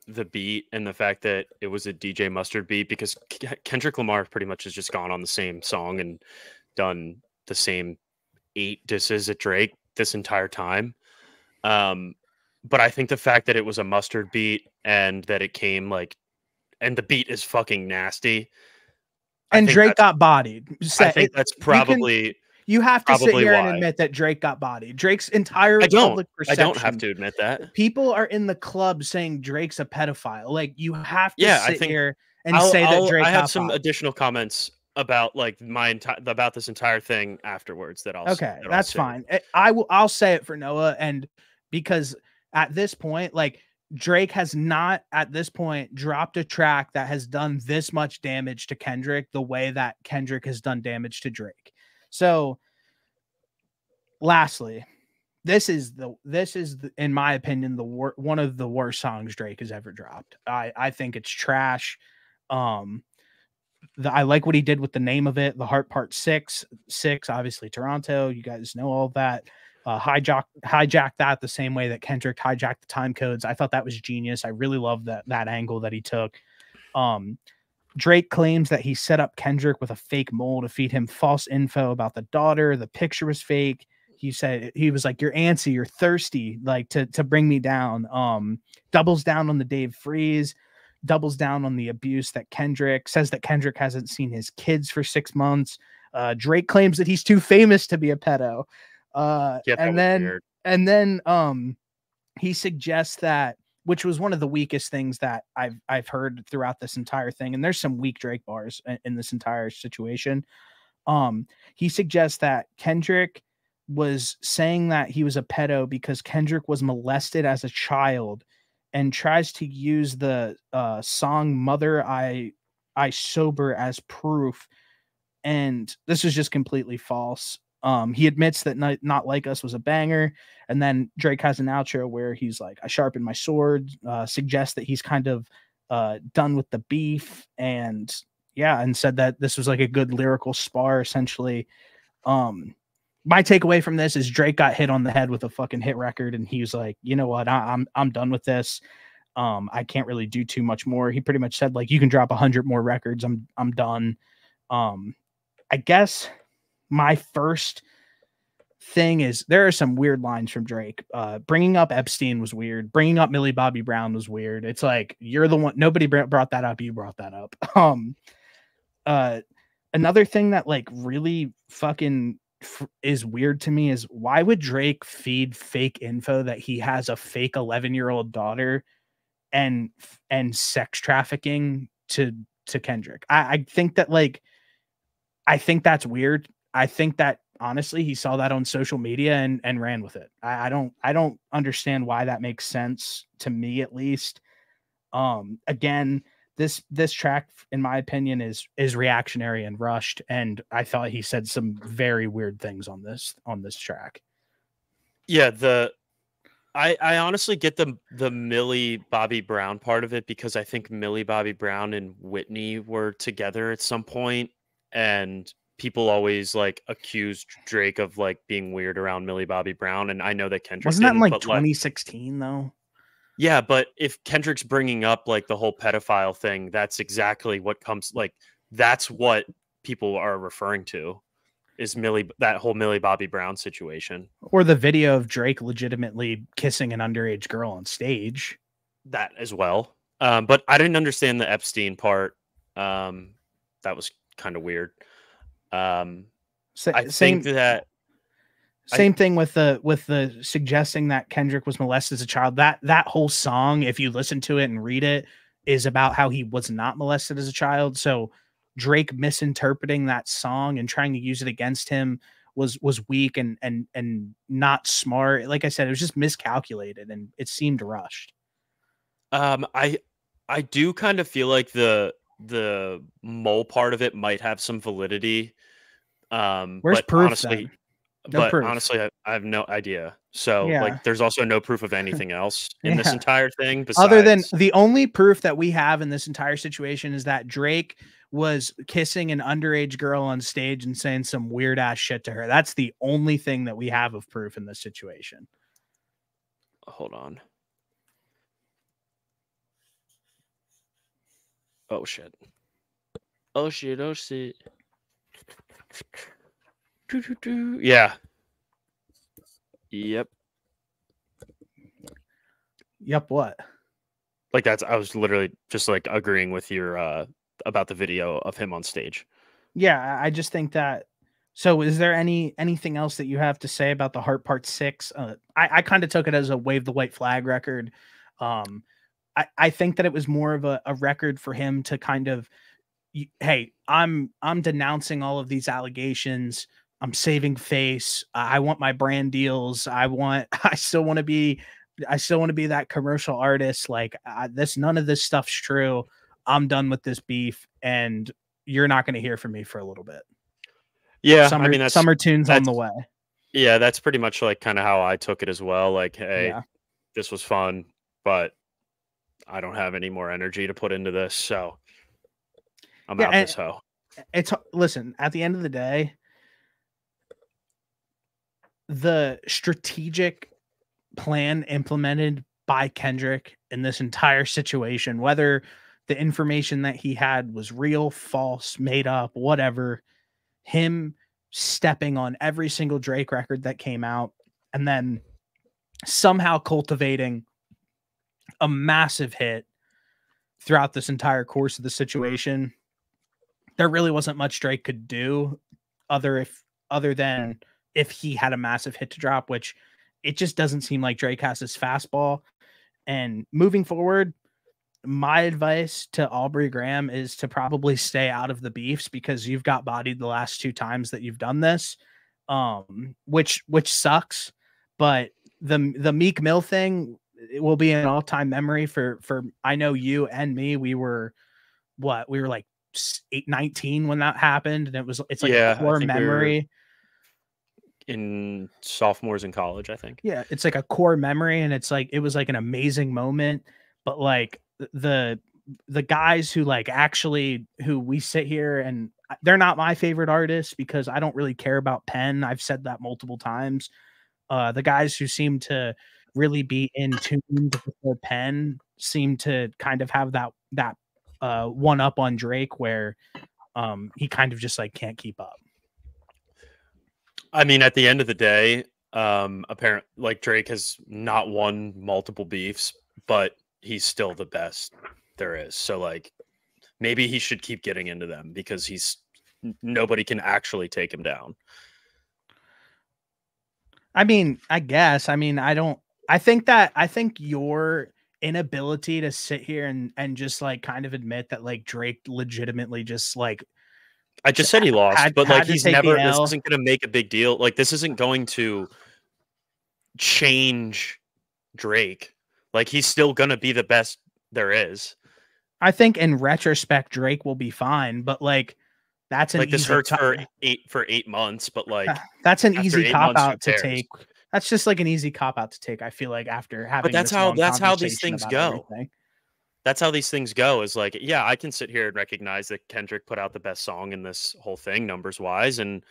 the beat and the fact that it was a DJ Mustard beat, because Kendrick Lamar pretty much has just gone on the same song and done the same 8 disses at Drake this entire time. But I think the fact that it was a Mustard beat and that it came and the beat is fucking nasty. And Drake got bodied. I think that's probably you have to sit here why. and admit that Drake got bodied. Drake's entire public perception. I don't have to admit that. People are in the club saying Drake's a pedophile. Like you have to sit here and that Drake. I have some additional comments about like about this entire thing afterwards. That's fine. I'll say it for Noah, and because at this point, like Drake has not at this point dropped a track that has done this much damage to Kendrick the way that Kendrick has done damage to Drake. So lastly, this is in my opinion one of the worst songs Drake has ever dropped. I think it's trash. I like what he did with the name of it, The Heart Part 6, obviously Toronto, you guys know all that. Hijack that the same way that Kendrick hijacked the time codes. I thought that was genius. I really love that angle that he took. Drake claims that he set up Kendrick with a fake mole to feed him false info about the daughter. The picture was fake. He said he was like, "You're antsy, you're thirsty, like to bring me down." Doubles down on the Dave Freeze, doubles down on the abuse that Kendrick says that Kendrick hasn't seen his kids for 6 months. Drake claims that he's too famous to be a pedo. And then he suggests that, which was one of the weakest things that I've heard throughout this entire thing. And there's some weak Drake bars in this entire situation. He suggests that Kendrick was saying that he was a pedo because Kendrick was molested as a child, and tries to use the song Mother I Sober as proof. And this is just completely false. He admits that Not Like Us was a banger, and then Drake has an outro where he's like, "I sharpened my sword," suggests that he's kind of done with the beef, and said that this was like a good lyrical spar, essentially. My takeaway from this is Drake got hit on the head with a fucking hit record, and he was like, "You know what? I'm done with this. I can't really do too much more." He pretty much said like, "You can drop 100 more records. I'm done." I guess my first thing is there are some weird lines from Drake. Bringing up Epstein was weird. Bringing up Millie Bobby Brown was weird. It's like, you're the one. Nobody brought that up. You brought that up. Another thing that like really fucking is weird to me is, why would Drake feed fake info that he has a fake 11-year-old daughter and sex trafficking to Kendrick? I think that like, I think that's weird. I think that honestly, he saw that on social media and ran with it. I don't understand why that makes sense to me, at least. Again, this track, in my opinion, is reactionary and rushed, and I thought he said some very weird things on this track. Yeah, I honestly get the Millie Bobby Brown part of it, because I think Millie Bobby Brown and Whitney were together at some point, and people always like accused Drake of like being weird around Millie Bobby Brown, and I know that Kendrick Wasn't that in didn't, like but like 2016 though? yeah, but if Kendrick's bringing up like the whole pedophile thing, that's exactly what comes like that's what people are referring to, is that whole Millie Bobby Brown situation. Or the video of Drake legitimately kissing an underage girl on stage. That as well. But I didn't understand the Epstein part. That was kind of weird. I think that same thing with the suggesting that Kendrick was molested as a child. That whole song, if you listen to it and read it, is about how he was not molested as a child. So Drake misinterpreting that song and trying to use it against him was weak and not smart. Like I said, it was just miscalculated and it seemed rushed. I do kind of feel like the mole part of it might have some validity. Where's but proof? Honestly, Then? No proof. honestly, I have no idea. So Yeah. like, there's also no proof of anything else in this entire thing. Besides, other than the only proof that we have in this entire situation is that Drake was kissing an underage girl on stage and saying some weird ass shit to her. That's the only thing that we have of proof in this situation. Hold on. Oh shit. Oh shit. Oh shit. Yeah. Yep. Yep. What? Like I was literally just like agreeing with your about the video of him on stage. Yeah, I just think that. So, is there anything else that you have to say about the Heart Part 6? I kind of took it as a wave the white flag record. I think that it was more of a record for him to kind of, hey, I'm denouncing all of these allegations. I'm saving face. I want my brand deals. I still want to be that commercial artist. Like none of this stuff's true. I'm done with this beef, and you're not going to hear from me for a little bit. Yeah, I mean, summer tunes on the way. Yeah, that's pretty much like kind of how I took it as well. Like, hey, this was fun, but I don't have any more energy to put into this, so I'm out this hoe. Listen, at the end of the day, the strategic plan implemented by Kendrick in this entire situation, whether the information that he had was real, false, made up, whatever, him stepping on every single Drake record that came out and then somehow cultivating a massive hit throughout this entire course of the situation. There really wasn't much Drake could do other than if he had a massive hit to drop, which it just doesn't seem like Drake has his fastball. And moving forward, my advice to Aubrey Graham is to probably stay out of the beefs, because you've got bodied the last 2 times that you've done this, which sucks. But the Meek Mill thing, it will be an all-time memory for I know you and me. We were like 19 when that happened, and it's like a core memory. In sophomores in college, I think. Yeah, it's like a core memory, and it's like it was like an amazing moment. But like the guys who like actually who we sit here, and they're not my favorite artists because I don't really care about Penn. I've said that multiple times. The guys who seem to really be in tune with their pen seem to kind of have that one up on Drake, where he kind of just like can't keep up. I mean, at the end of the day, apparently, like, Drake has not won multiple beefs, but he's still the best there is. So like, maybe he should keep getting into them, because nobody can actually take him down. I mean, I guess. I mean, I think your inability to sit here and just like kind of admit that like Drake legitimately just like, I just said he lost, but like he's never. This isn't going to make a big deal. Like, this isn't going to change Drake. Like, he's still going to be the best there is. I think in retrospect, Drake will be fine, but like that's an Like this easy hurts for 8 months, but like that's an after easy 8 months, who cop-out to cares? take. That's just like an easy cop-out to take, I feel like, after But having that's this how long that's how these conversation things about go. everything. That's how these things go. Is like, yeah, I can sit here and recognize that Kendrick put out the best song in this whole thing, numbers wise, and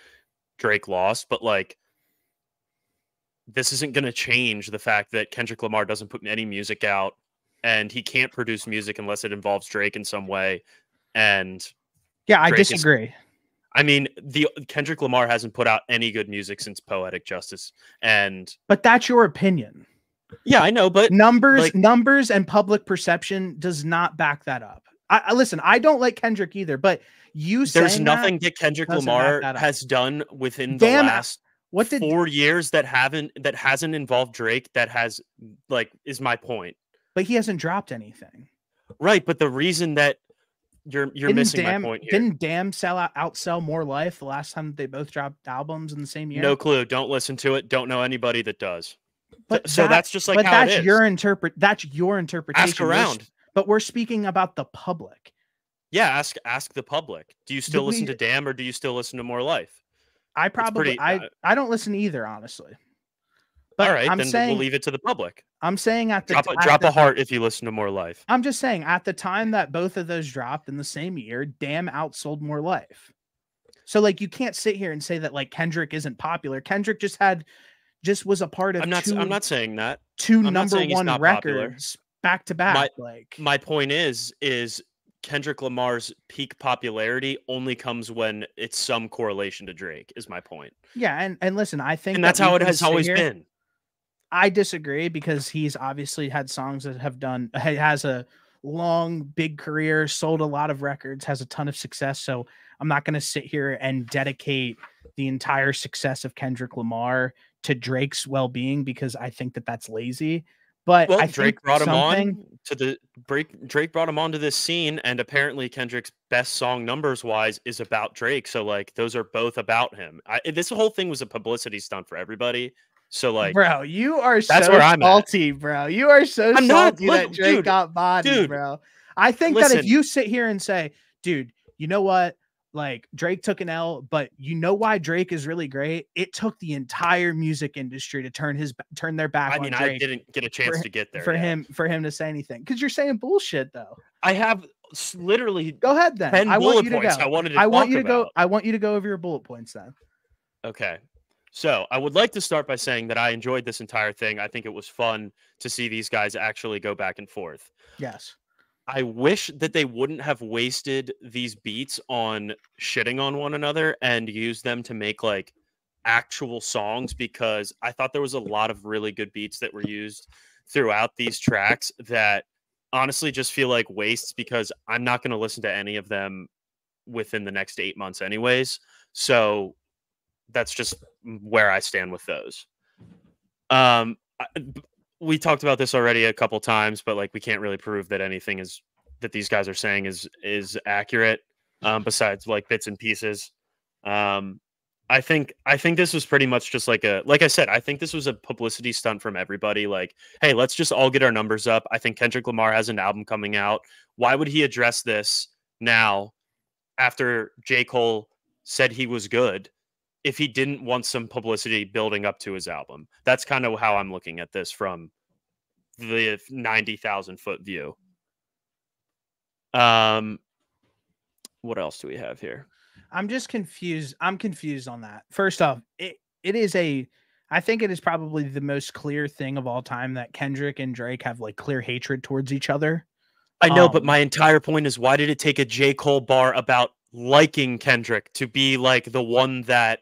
Drake lost, but like this isn't going to change the fact that Kendrick Lamar doesn't put any music out and he can't produce music unless it involves Drake in some way. And Yeah, I Drake is, disagree. I mean, the Kendrick Lamar hasn't put out any good music since Poetic Justice. But that's your opinion. Yeah, I know, but numbers and public perception does not back that up. I listen, I don't like Kendrick either, but there's nothing that Kendrick Lamar has done within the last 4 years that hasn't involved Drake that has is my point. But he hasn't dropped anything. Right, but the reason that you're missing my point here. Didn't Damn outsell More Life the last time they both dropped albums in the same year? No clue. Don't listen to it. Don't know anybody that does. But so that's just like how it is. That's your interpretation. Ask around. But we're speaking about the public. Yeah, ask the public. Do you still listen to Damn or do you still listen to More Life? I don't listen to either, honestly. But all right, then we'll leave it to the public. I'm saying drop a heart if you listen to More Life. I'm just saying at the time that both of those dropped in the same year, Damn outsold More Life. So like you can't sit here and say that like Kendrick isn't popular. Kendrick just was a part of I'm not saying that. Two number one records back to back. My point is Kendrick Lamar's peak popularity only comes when it's some correlation to Drake, is my point. Yeah, and listen, I think that's how it has always been. I disagree because he's obviously had songs that has a long, big career, sold a lot of records, has a ton of success. So I'm not going to sit here and dedicate the entire success of Kendrick Lamar to Drake's well-being because I think that that's lazy. But I Drake brought him on to this scene, and apparently Kendrick's best song numbers wise is about Drake. So like those are both about him. This whole thing was a publicity stunt for everybody. So like, bro, you are so salty, bro. You are so salty that Drake got bodied, bro. I think that if you sit here and say, dude, you know what? Like Drake took an L, but you know why Drake is really great? It took the entire music industry to turn their back on Drake. I didn't get a chance to get there for him to say anything because you're saying bullshit though. I have literally go ahead then. 10 bullet points I wanted to I want you to go over your bullet points then. Okay. So I would like to start by saying that I enjoyed this entire thing. I think it was fun to see these guys actually go back and forth. Yes. I wish that they wouldn't have wasted these beats on shitting on one another and use them to make like actual songs, because I thought there was a lot of really good beats that were used throughout these tracks that honestly just feel like wastes because I'm not going to listen to any of them within the next 8 months anyways. So that's just where I stand with those. We talked about this already a couple times, but like we can't really prove that anything that these guys are saying is accurate. Besides like bits and pieces. I think this was pretty much just like I said, I think this was a publicity stunt from everybody. Like, hey, let's just all get our numbers up. I think Kendrick Lamar has an album coming out. Why would he address this now after J. Cole said he was good if he didn't want some publicity building up to his album? That's kind of how I'm looking at this from the 90,000 foot view. What else do we have here? I'm just confused. I'm confused on that. First off, I think it is probably the most clear thing of all time that Kendrick and Drake have like clear hatred towards each other. I know, but my entire point is, why did it take a J. Cole bar about liking Kendrick to be like the one that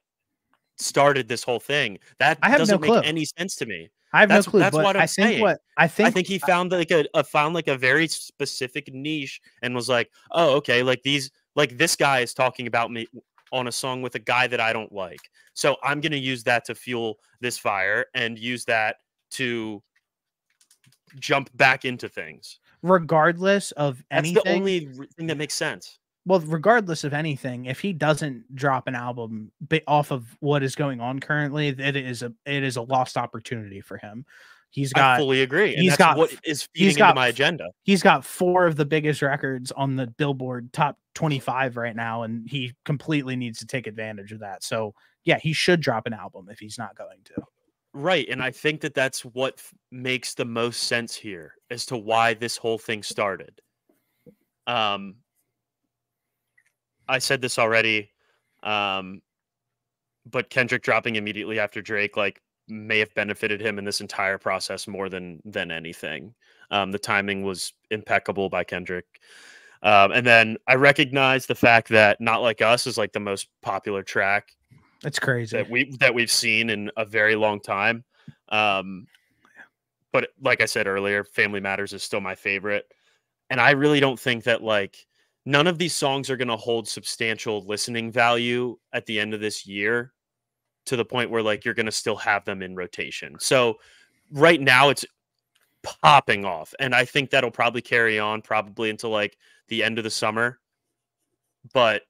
started this whole thing? That doesn't make any sense to me. I have no clue. That's what I'm saying. I think he found like a very specific niche and was like, oh, okay, this guy is talking about me on a song with a guy that I don't like. So I'm going to use that to fuel this fire and use that to jump back into things. Regardless of anything. That's the only thing that makes sense. Well, regardless of anything, if he doesn't drop an album off of what is going on currently, it is a lost opportunity for him. I fully agree, and that's what is feeding into my agenda. He's got 4 of the biggest records on the Billboard top 25 right now, and he completely needs to take advantage of that. So yeah, he should drop an album if he's not going to. Right, and I think that that's what makes the most sense here as to why this whole thing started. I said this already, but Kendrick dropping immediately after Drake, like, may have benefited him in this entire process more than anything. The timing was impeccable by Kendrick. And then I recognize the fact that Not Like Us is like the most popular track. That's crazy that we've seen in a very long time. But like I said earlier, Family Matters is still my favorite. And I really don't think that, like, none of these songs are going to hold substantial listening value at the end of this year to the point where, like, you're going to still have them in rotation. So right now it's popping off, and I think that'll probably carry on probably until like the end of the summer. But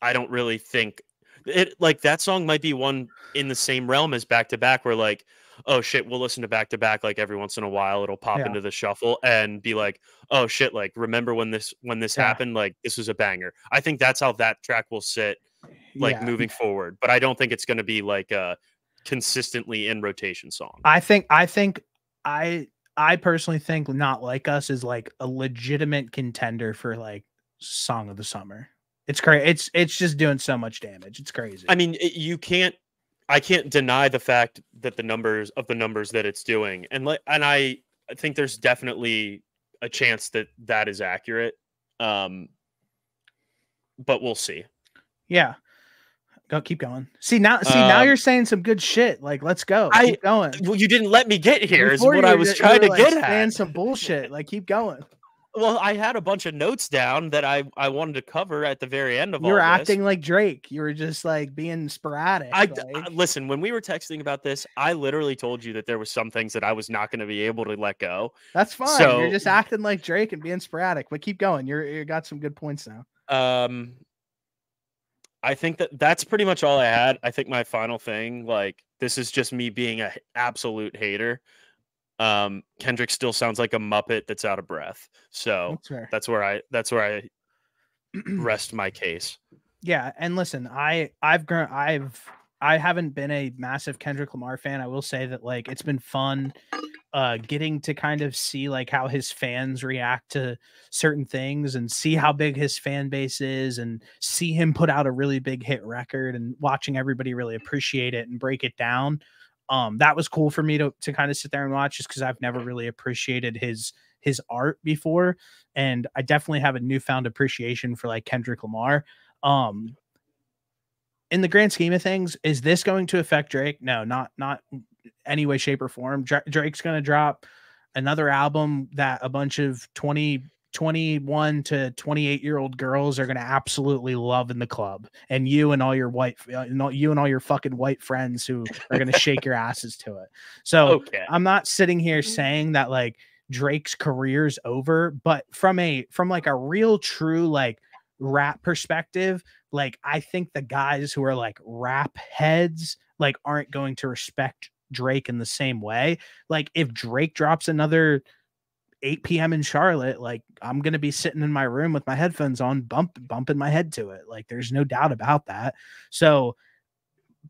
I don't really think it, like, that song might be one in the same realm as Back to Back, where, like, oh shit, we'll listen to Back to Back like every once in a while. It'll pop into the shuffle and be like, oh shit, like, remember when this happened? Like, this was a banger. I think that's how that track will sit, like, moving forward. But I don't think it's going to be like a consistently in rotation song. I personally think Not Like Us is like a legitimate contender for like song of the summer. It's crazy. It's just doing so much damage. It's crazy. I mean, I can't deny the fact that the numbers that it's doing, and I think there's definitely a chance that that is accurate. But we'll see. Yeah. Keep going. Now you're saying some good shit. Like, let's go. Keep going. Well, you didn't let me get here. Is what I was trying to get at. Saying some bullshit. Like, keep going. Well, I had a bunch of notes down that I wanted to cover at the very end of all this. You were acting like Drake. You were just like being sporadic. Listen, when we were texting about this, I literally told you that there was some things that I was not going to be able to let go. That's fine. So, you're just acting like Drake and being sporadic. But keep going. You got some good points now. I think that's pretty much all I had. I think my final thing, like, this is just me being an absolute hater. Kendrick still sounds like a Muppet that's out of breath. So that's where I rest my case. Yeah, and listen, I haven't been a massive Kendrick Lamar fan. I will say that, like, it's been fun getting to kind of see like how his fans react to certain things and see how big his fan base is and see him put out a really big hit record and watching everybody really appreciate it and break it down. That was cool for me to kind of sit there and watch, just because I've never really appreciated his art before. And I definitely have a newfound appreciation for like Kendrick Lamar. In the grand scheme of things, is this going to affect Drake? No, not any way, shape, or form. Drake's going to drop another album that a bunch of 21 to 28-year-old girls are going to absolutely love in the club, and you and all your fucking white friends who are going to shake your asses to it. So I'm not sitting here saying that like Drake's career's over, but from like a real true like rap perspective, like, I think the guys who are like rap heads like aren't going to respect Drake in the same way. Like, if Drake drops another 8 p.m. in Charlotte, like, I'm gonna be sitting in my room with my headphones on, bumping my head to it. Like, there's no doubt about that. So,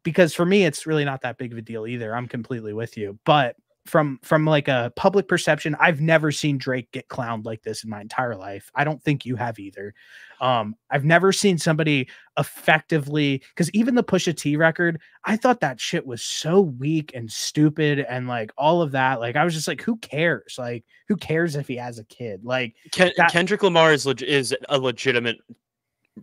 because for me, it's really not that big of a deal either. I'm completely with you. But from like a public perception, I've never seen Drake get clowned like this in my entire life. I don't think you have either. I've never seen somebody effectively, because even the Pusha T record, I thought that shit was so weak and stupid and like all of that. Like, I was just like, who cares? Like, who cares if he has a kid? Like, Kendrick Lamar is a legitimate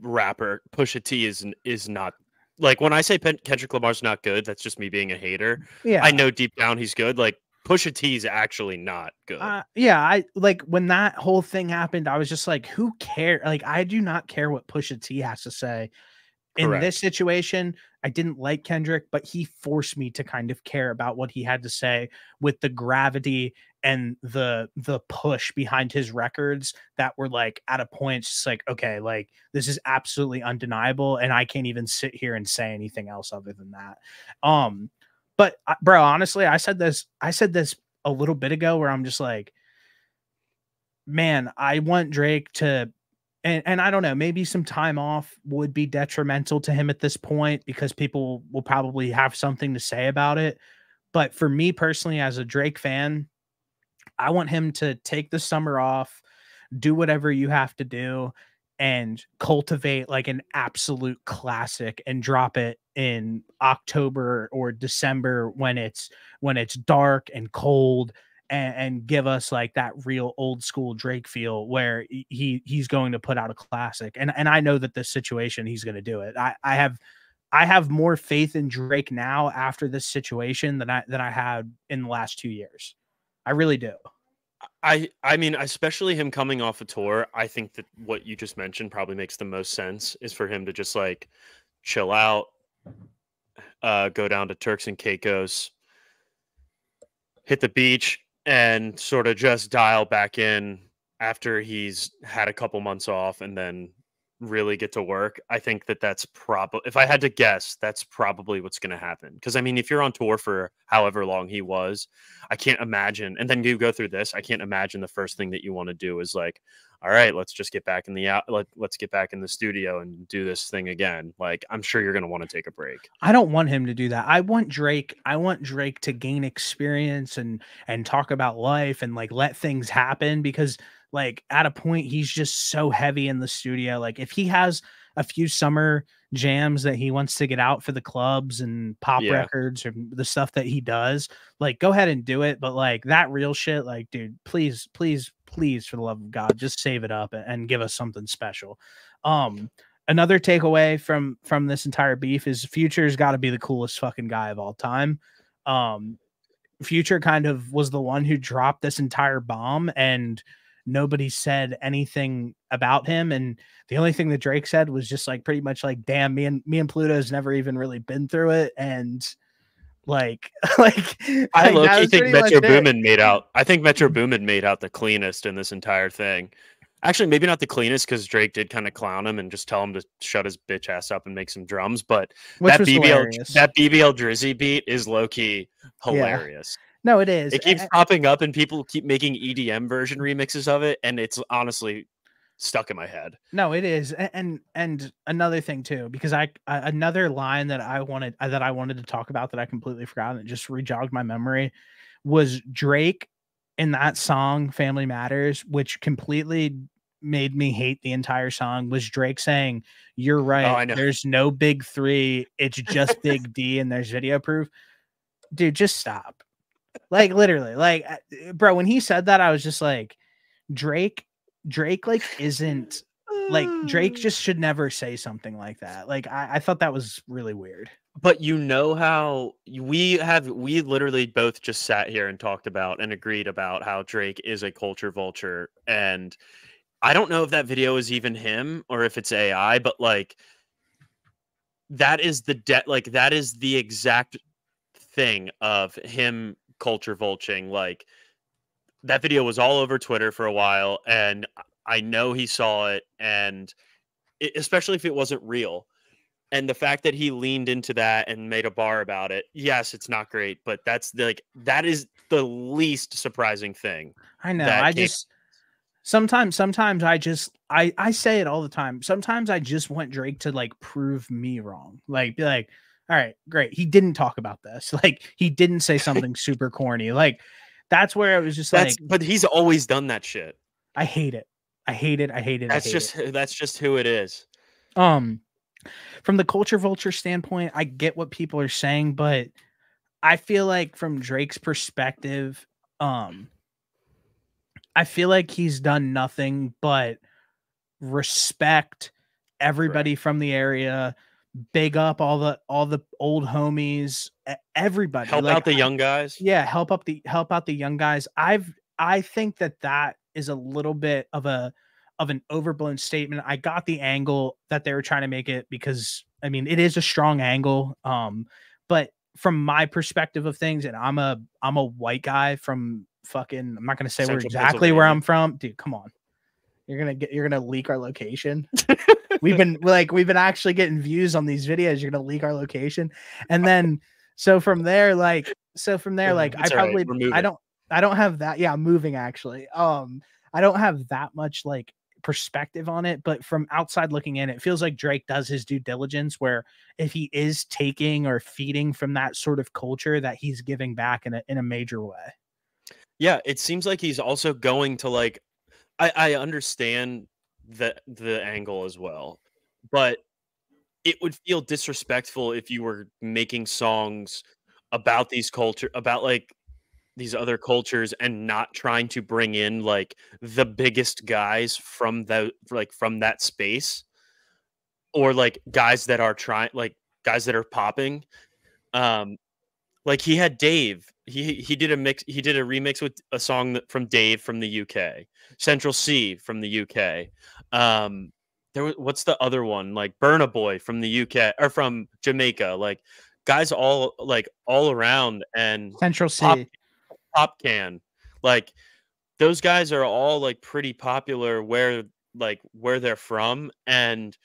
rapper. Pusha T is not. Like, when I say Kendrick Lamar's not good, that's just me being a hater. Yeah, I know deep down he's good. Like, Pusha T is actually not good. Yeah, I like when that whole thing happened, I was just like, who cares? Like, I do not care what Pusha T has to say. In this situation, I didn't like Kendrick, but he forced me to kind of care about what he had to say with the gravity and the push behind his records that were like at a point just like, okay, like, this is absolutely undeniable, and I can't even sit here and say anything else other than that. But bro, honestly, I said this a little bit ago where I'm just like, man, I want Drake to, and I don't know, maybe some time off would be detrimental to him at this point because people will probably have something to say about it. But for me personally, as a Drake fan, I want him to take the summer off, do whatever you have to do, and cultivate like an absolute classic and drop it in October or December when it's dark and cold, and give us like that real old school Drake feel where he's going to put out a classic. And I know that this situation he's going to do it. I have more faith in Drake now after this situation than I had in the last 2 years. I really do. I mean, especially him coming off a tour, I think that what you just mentioned probably makes the most sense is for him to just like chill out, go down to Turks and Caicos, hit the beach, and sort of just dial back in after he's had a couple months off and then really get to work. I think that that's probably, if I had to guess, that's probably what's going to happen. Because I mean, if you're on tour for however long he was, I can't imagine. And then you go through this, I can't imagine the first thing that you want to do is like, all right, let's just get back in the let's get back in the studio and do this thing again. Like, I'm sure you're going to want to take a break. I don't want him to do that. I want Drake to gain experience and talk about life and like let things happen, because like at a point he's just so heavy in the studio. Like if he has a few summer jams that he wants to get out for the clubs and pop records or the stuff that he does, like go ahead and do it. But like that real shit, like, dude, please, please, please, for the love of God, just save it up and give us something special. Another takeaway from this entire beef is Future's got to be the coolest fucking guy of all time. Future kind of was the one who dropped this entire bomb, and nobody said anything about him. And the only thing that Drake said was just like pretty much like, damn, me and Pluto's never even really been through it. And like I low-key think Metro Boomin made out. I think Metro Boomin made out the cleanest in this entire thing. Actually, maybe not the cleanest, because Drake did kind of clown him and just tell him to shut his bitch ass up and make some drums. But that BBL Drizzy beat is low-key hilarious. Yeah. No, it is. It keeps popping up and people keep making EDM version remixes of it, and it's honestly stuck in my head. No, it is. And another thing too, because another line that I wanted to talk about that I completely forgot and it just rejogged my memory was Drake in that song Family Matters, which completely made me hate the entire song, was Drake saying, "You're right. There's no big three. It's just Big D, and there's video proof." Dude, just stop. Like literally, like, bro, when he said that, I was just like, Drake like isn't like, Drake just should never say something like that. Like I thought that was really weird. But you know how we literally both just sat here and talked about and agreed about how Drake is a culture vulture. And I don't know if that video is even him or if it's AI, but like that is that is the exact thing of him culture vulturing. Like that video was all over Twitter for a while, and I know he saw it, and especially if it wasn't real. And the fact that he leaned into that and made a bar about it, yes, it's not great, but that is the least surprising thing. I know. Sometimes I say it all the time. Sometimes I just want Drake to like prove me wrong. Like be like, all right, great. He didn't talk about this. Like he didn't say something super corny. Like that's where it was just but he's always done that shit. I hate it. That's just who it is. From the culture vulture standpoint, I get what people are saying, but I feel like from Drake's perspective, I feel like he's done nothing but respect everybody from the area, big up all the old homies, everybody. Help out the young guys. Yeah, help out the young guys. I think that is a little bit of an overblown statement. I got the angle that they were trying to make it, because I mean it is a strong angle. But from my perspective of things, and I'm a white guy from fucking, I'm not gonna say exactly where I'm from, dude. Come on, you're gonna leak our location. we've been actually getting views on these videos. You're gonna leak our location, and then so from there, I I don't have that. Yeah, I'm moving actually. I don't have that much like perspective on it, but from outside looking in, it feels like Drake does his due diligence where if he is taking or feeding from that sort of culture that he's giving back in a major way. Yeah, it seems like he's also going to like I understand the angle as well, but it would feel disrespectful if you were making songs about these culture about like these other cultures and not trying to bring in like the biggest guys from the like from that space or like guys that are trying like guys that are popping. Um like he had Dave. He did a mix. He did a remix with a song from Dave from the UK, Central C from the UK. There was what's the other one? Like Burna Boy from the UK or from Jamaica. Like guys all around and Central Pop C. Pop Can. Like those guys are all like pretty popular where they're from, and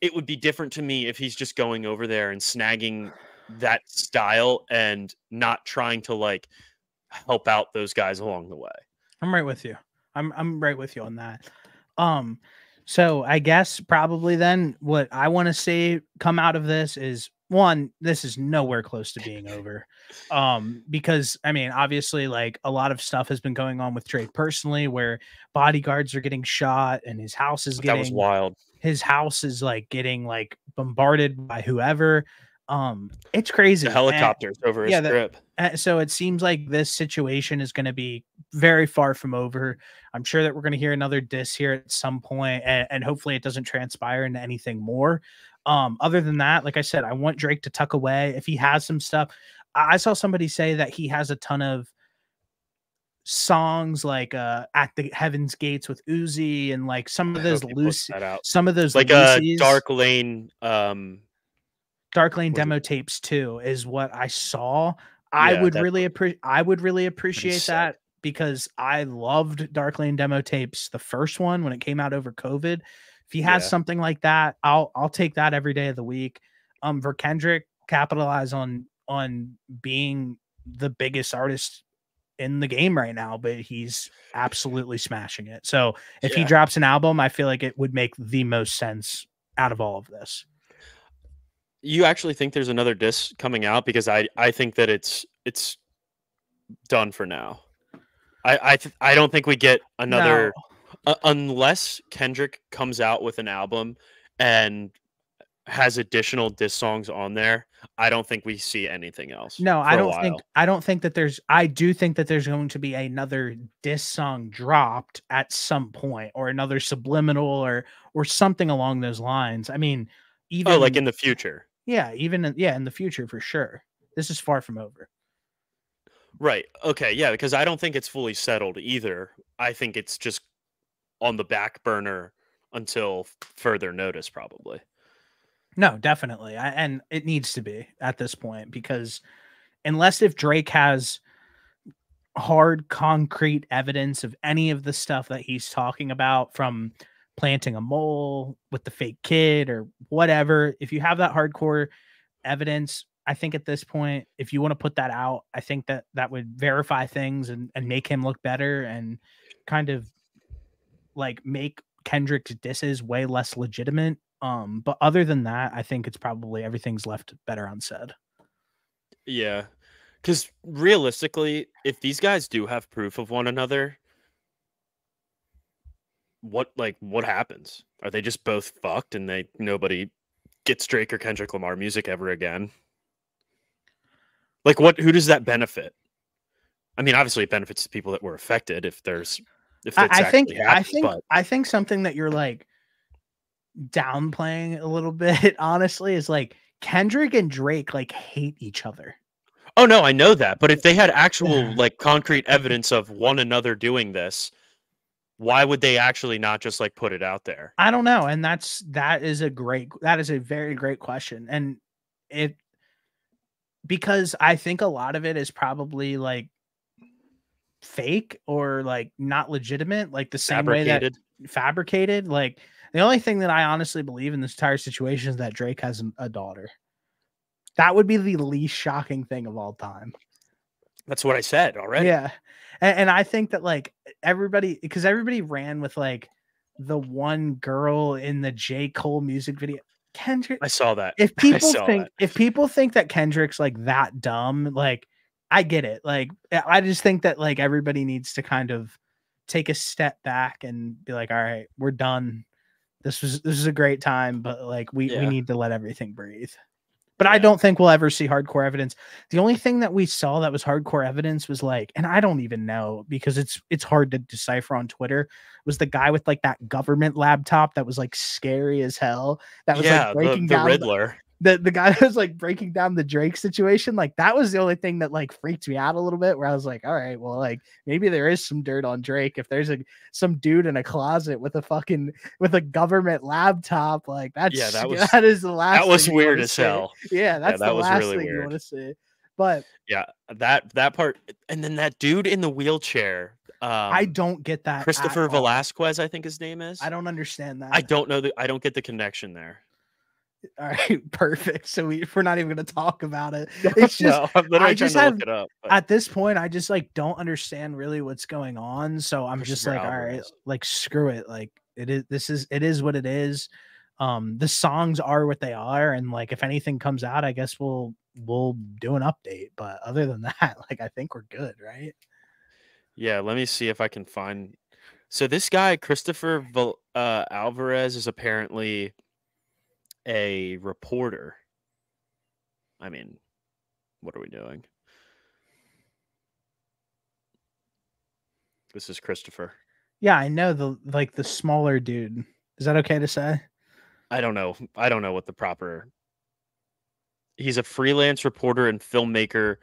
it would be different to me if he's just going over there and snagging that style and not trying to like help out those guys along the way. I'm right with you. I'm right with you on that. Um, so I guess probably then what I want to see come out of this is one, this is nowhere close to being over. Because I mean, obviously, like a lot of stuff has been going on with Drake personally, where bodyguards are getting shot and That was wild. his house is like getting like bombarded by whoever. It's The crazy. And helicopters over his yeah, crib. so it seems like this situation is going to be very far from over. I'm sure that we're going to hear another diss here at some point, and hopefully it doesn't transpire into anything more. Other than that, like I said, I want Drake to tuck away if he has some stuff. I saw somebody say that he has a ton of songs like at the Heaven's Gates with Uzi and like I hope he puts that out. some of those Like a Lucy's Dark Lane Dark Lane was it? demo tapes too is what I saw. Yeah, that I would really would be appreciate sick. that because I loved Dark Lane demo tapes, the first one when it came out over COVID. If he has Yeah. something like that, I'll take that every day of the week. For Kendrick, capitalize on being the biggest artist in the game right now, but he's absolutely smashing it. So if he Yeah. drops an album, I feel like it would make the most sense out of all of this. You actually think there's another disc coming out? Because I think that it's done for now. I don't think we get No, another unless Kendrick comes out with an album and has additional diss songs on there. I don't think we see anything else no, for a while. I don't think that I do think that there's going to be another diss song dropped at some point or another subliminal or something along those lines. I mean, Oh, like even in the future. yeah, even in the future for sure. This is far from over. Right. Okay. Yeah. Because I don't think it's fully settled either. I think it's just on the back burner until further notice, probably. No, definitely. And it needs to be at this point because unless if Drake has hard concrete evidence of any of the stuff that he's talking about from planting a mole with the fake kid or whatever, if you have that hardcore evidence, I think at this point, if you want to put that out, I think that that would verify things and make him look better and kind of like make Kendrick's disses way less legitimate. But other than that, I think it's probably everything's left better unsaid. Yeah. Because realistically, if these guys do have proof of one another, what happens? Are they just both fucked and nobody gets Drake or Kendrick Lamar music ever again? Like who does that benefit? I mean, obviously it benefits the people that were affected if it's actually happening, but I think something that you're like downplaying a little bit, honestly, is like Kendrick and Drake like hate each other. oh no, I know that. But if they had actual like concrete evidence of one another doing this, why would they actually not just like put it out there? I don't know, and that is a very great question, and it because I think a lot of it is probably like fake or like not legitimate, like the same way that fabricated. Like the only thing that I honestly believe in this entire situation is that Drake has a daughter. That would be the least shocking thing of all time. That's what I said already. Yeah. And I think that like everybody, because everybody ran with like the one girl in the J. Cole music video. Kendrick, I saw that. if I people saw think that. that Kendrick's like that dumb, like I get it. Like I just think that like everybody needs to kind of take a step back and be like, all right, we're done. This is a great time, but like we Yeah. need to let everything breathe. But I Yeah. don't think we'll ever see hardcore evidence. The only thing that we saw that was hardcore evidence was like, and I don't even know because it's hard to decipher on Twitter, was the guy with like that government laptop that was like scary as hell. That was like Yeah, breaking the down Riddler. the guy that was like breaking down the Drake situation. Like that was the only thing that like freaked me out a little bit, where I was like, all right, well, like maybe there is some dirt on Drake. If there's some dude in a closet with a government laptop, like that is the last that was thing weird as see. hell. Yeah, that's the was last really thing you weird. want to see. But yeah, that part, and then that dude in the wheelchair. I don't get that. Christopher Velasquez, I think his name is. I don't understand that. I don't know I don't get the connection there. All right, perfect. So we're not even going to talk about it. It's just no, I'm literally trying to look it up. But at this point, I just like don't understand really what's going on. So I'm just like, all right, like screw it. Like it is what it is. The songs are what they are, and like if anything comes out, I guess we'll do an update. But other than that, like I think we're good, right? Yeah, let me see if I can find. So this guy, Christopher Alvarez, is apparently a reporter. I mean, what are we doing? This is Christopher. Yeah, I know the smaller dude. Is that okay to say? I don't know. I don't know what the proper. He's a freelance reporter and filmmaker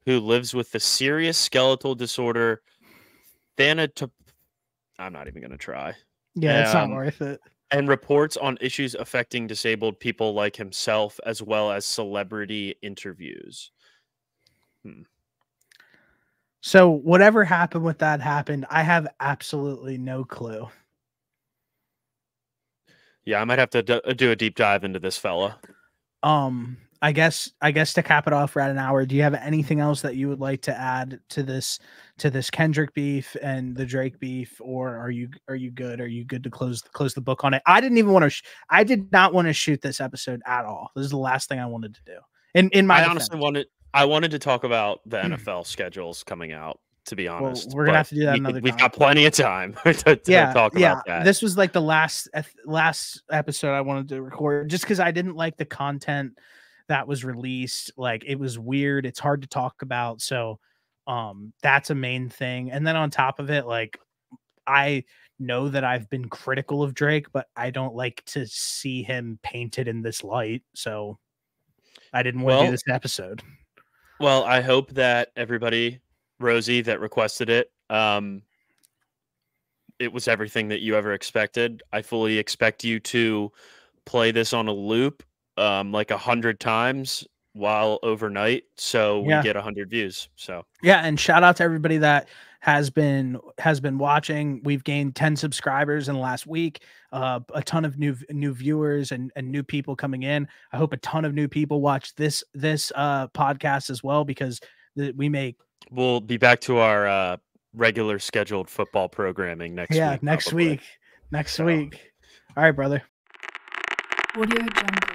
who lives with the serious skeletal disorder Thanatophobia. I'm not even going to try. Yeah, it's not worth it. And reports on issues affecting disabled people like himself, as well as celebrity interviews. So whatever happened with that happened. I have absolutely no clue. Yeah, I might have to do a deep dive into this fella. I guess to cap it off, we're at an hour. Do you have anything else that you would like to add to this Kendrick beef and the Drake beef, or are you good? Are you good to close the book on it? I didn't even want to. I did not want to shoot this episode at all. This is the last thing I wanted to do. In my honestly wanted to talk about the NFL schedules coming out. To be honest, well, we're gonna have to do that another time. We've got plenty of time to talk about that. This was like the last episode I wanted to record, just because I didn't like the content that was released. Like it was weird. It's hard to talk about. So that's a main thing. And then on top of it, like I know that I've been critical of Drake, but I don't like to see him painted in this light. So I didn't want to do this episode. Well, I hope that everybody, Rosie, that requested it, it was everything that you ever expected. I fully expect you to play this on a loop like 100 times while overnight, so we get 100 views. So yeah, and shout out to everybody that has been watching. We've gained 10 subscribers in the last week, a ton of new viewers and new people coming in. I hope a ton of new people watch this podcast as well, because we'll be back to our regular scheduled football programming next week. Next week. All right, brother. Audio Jungle.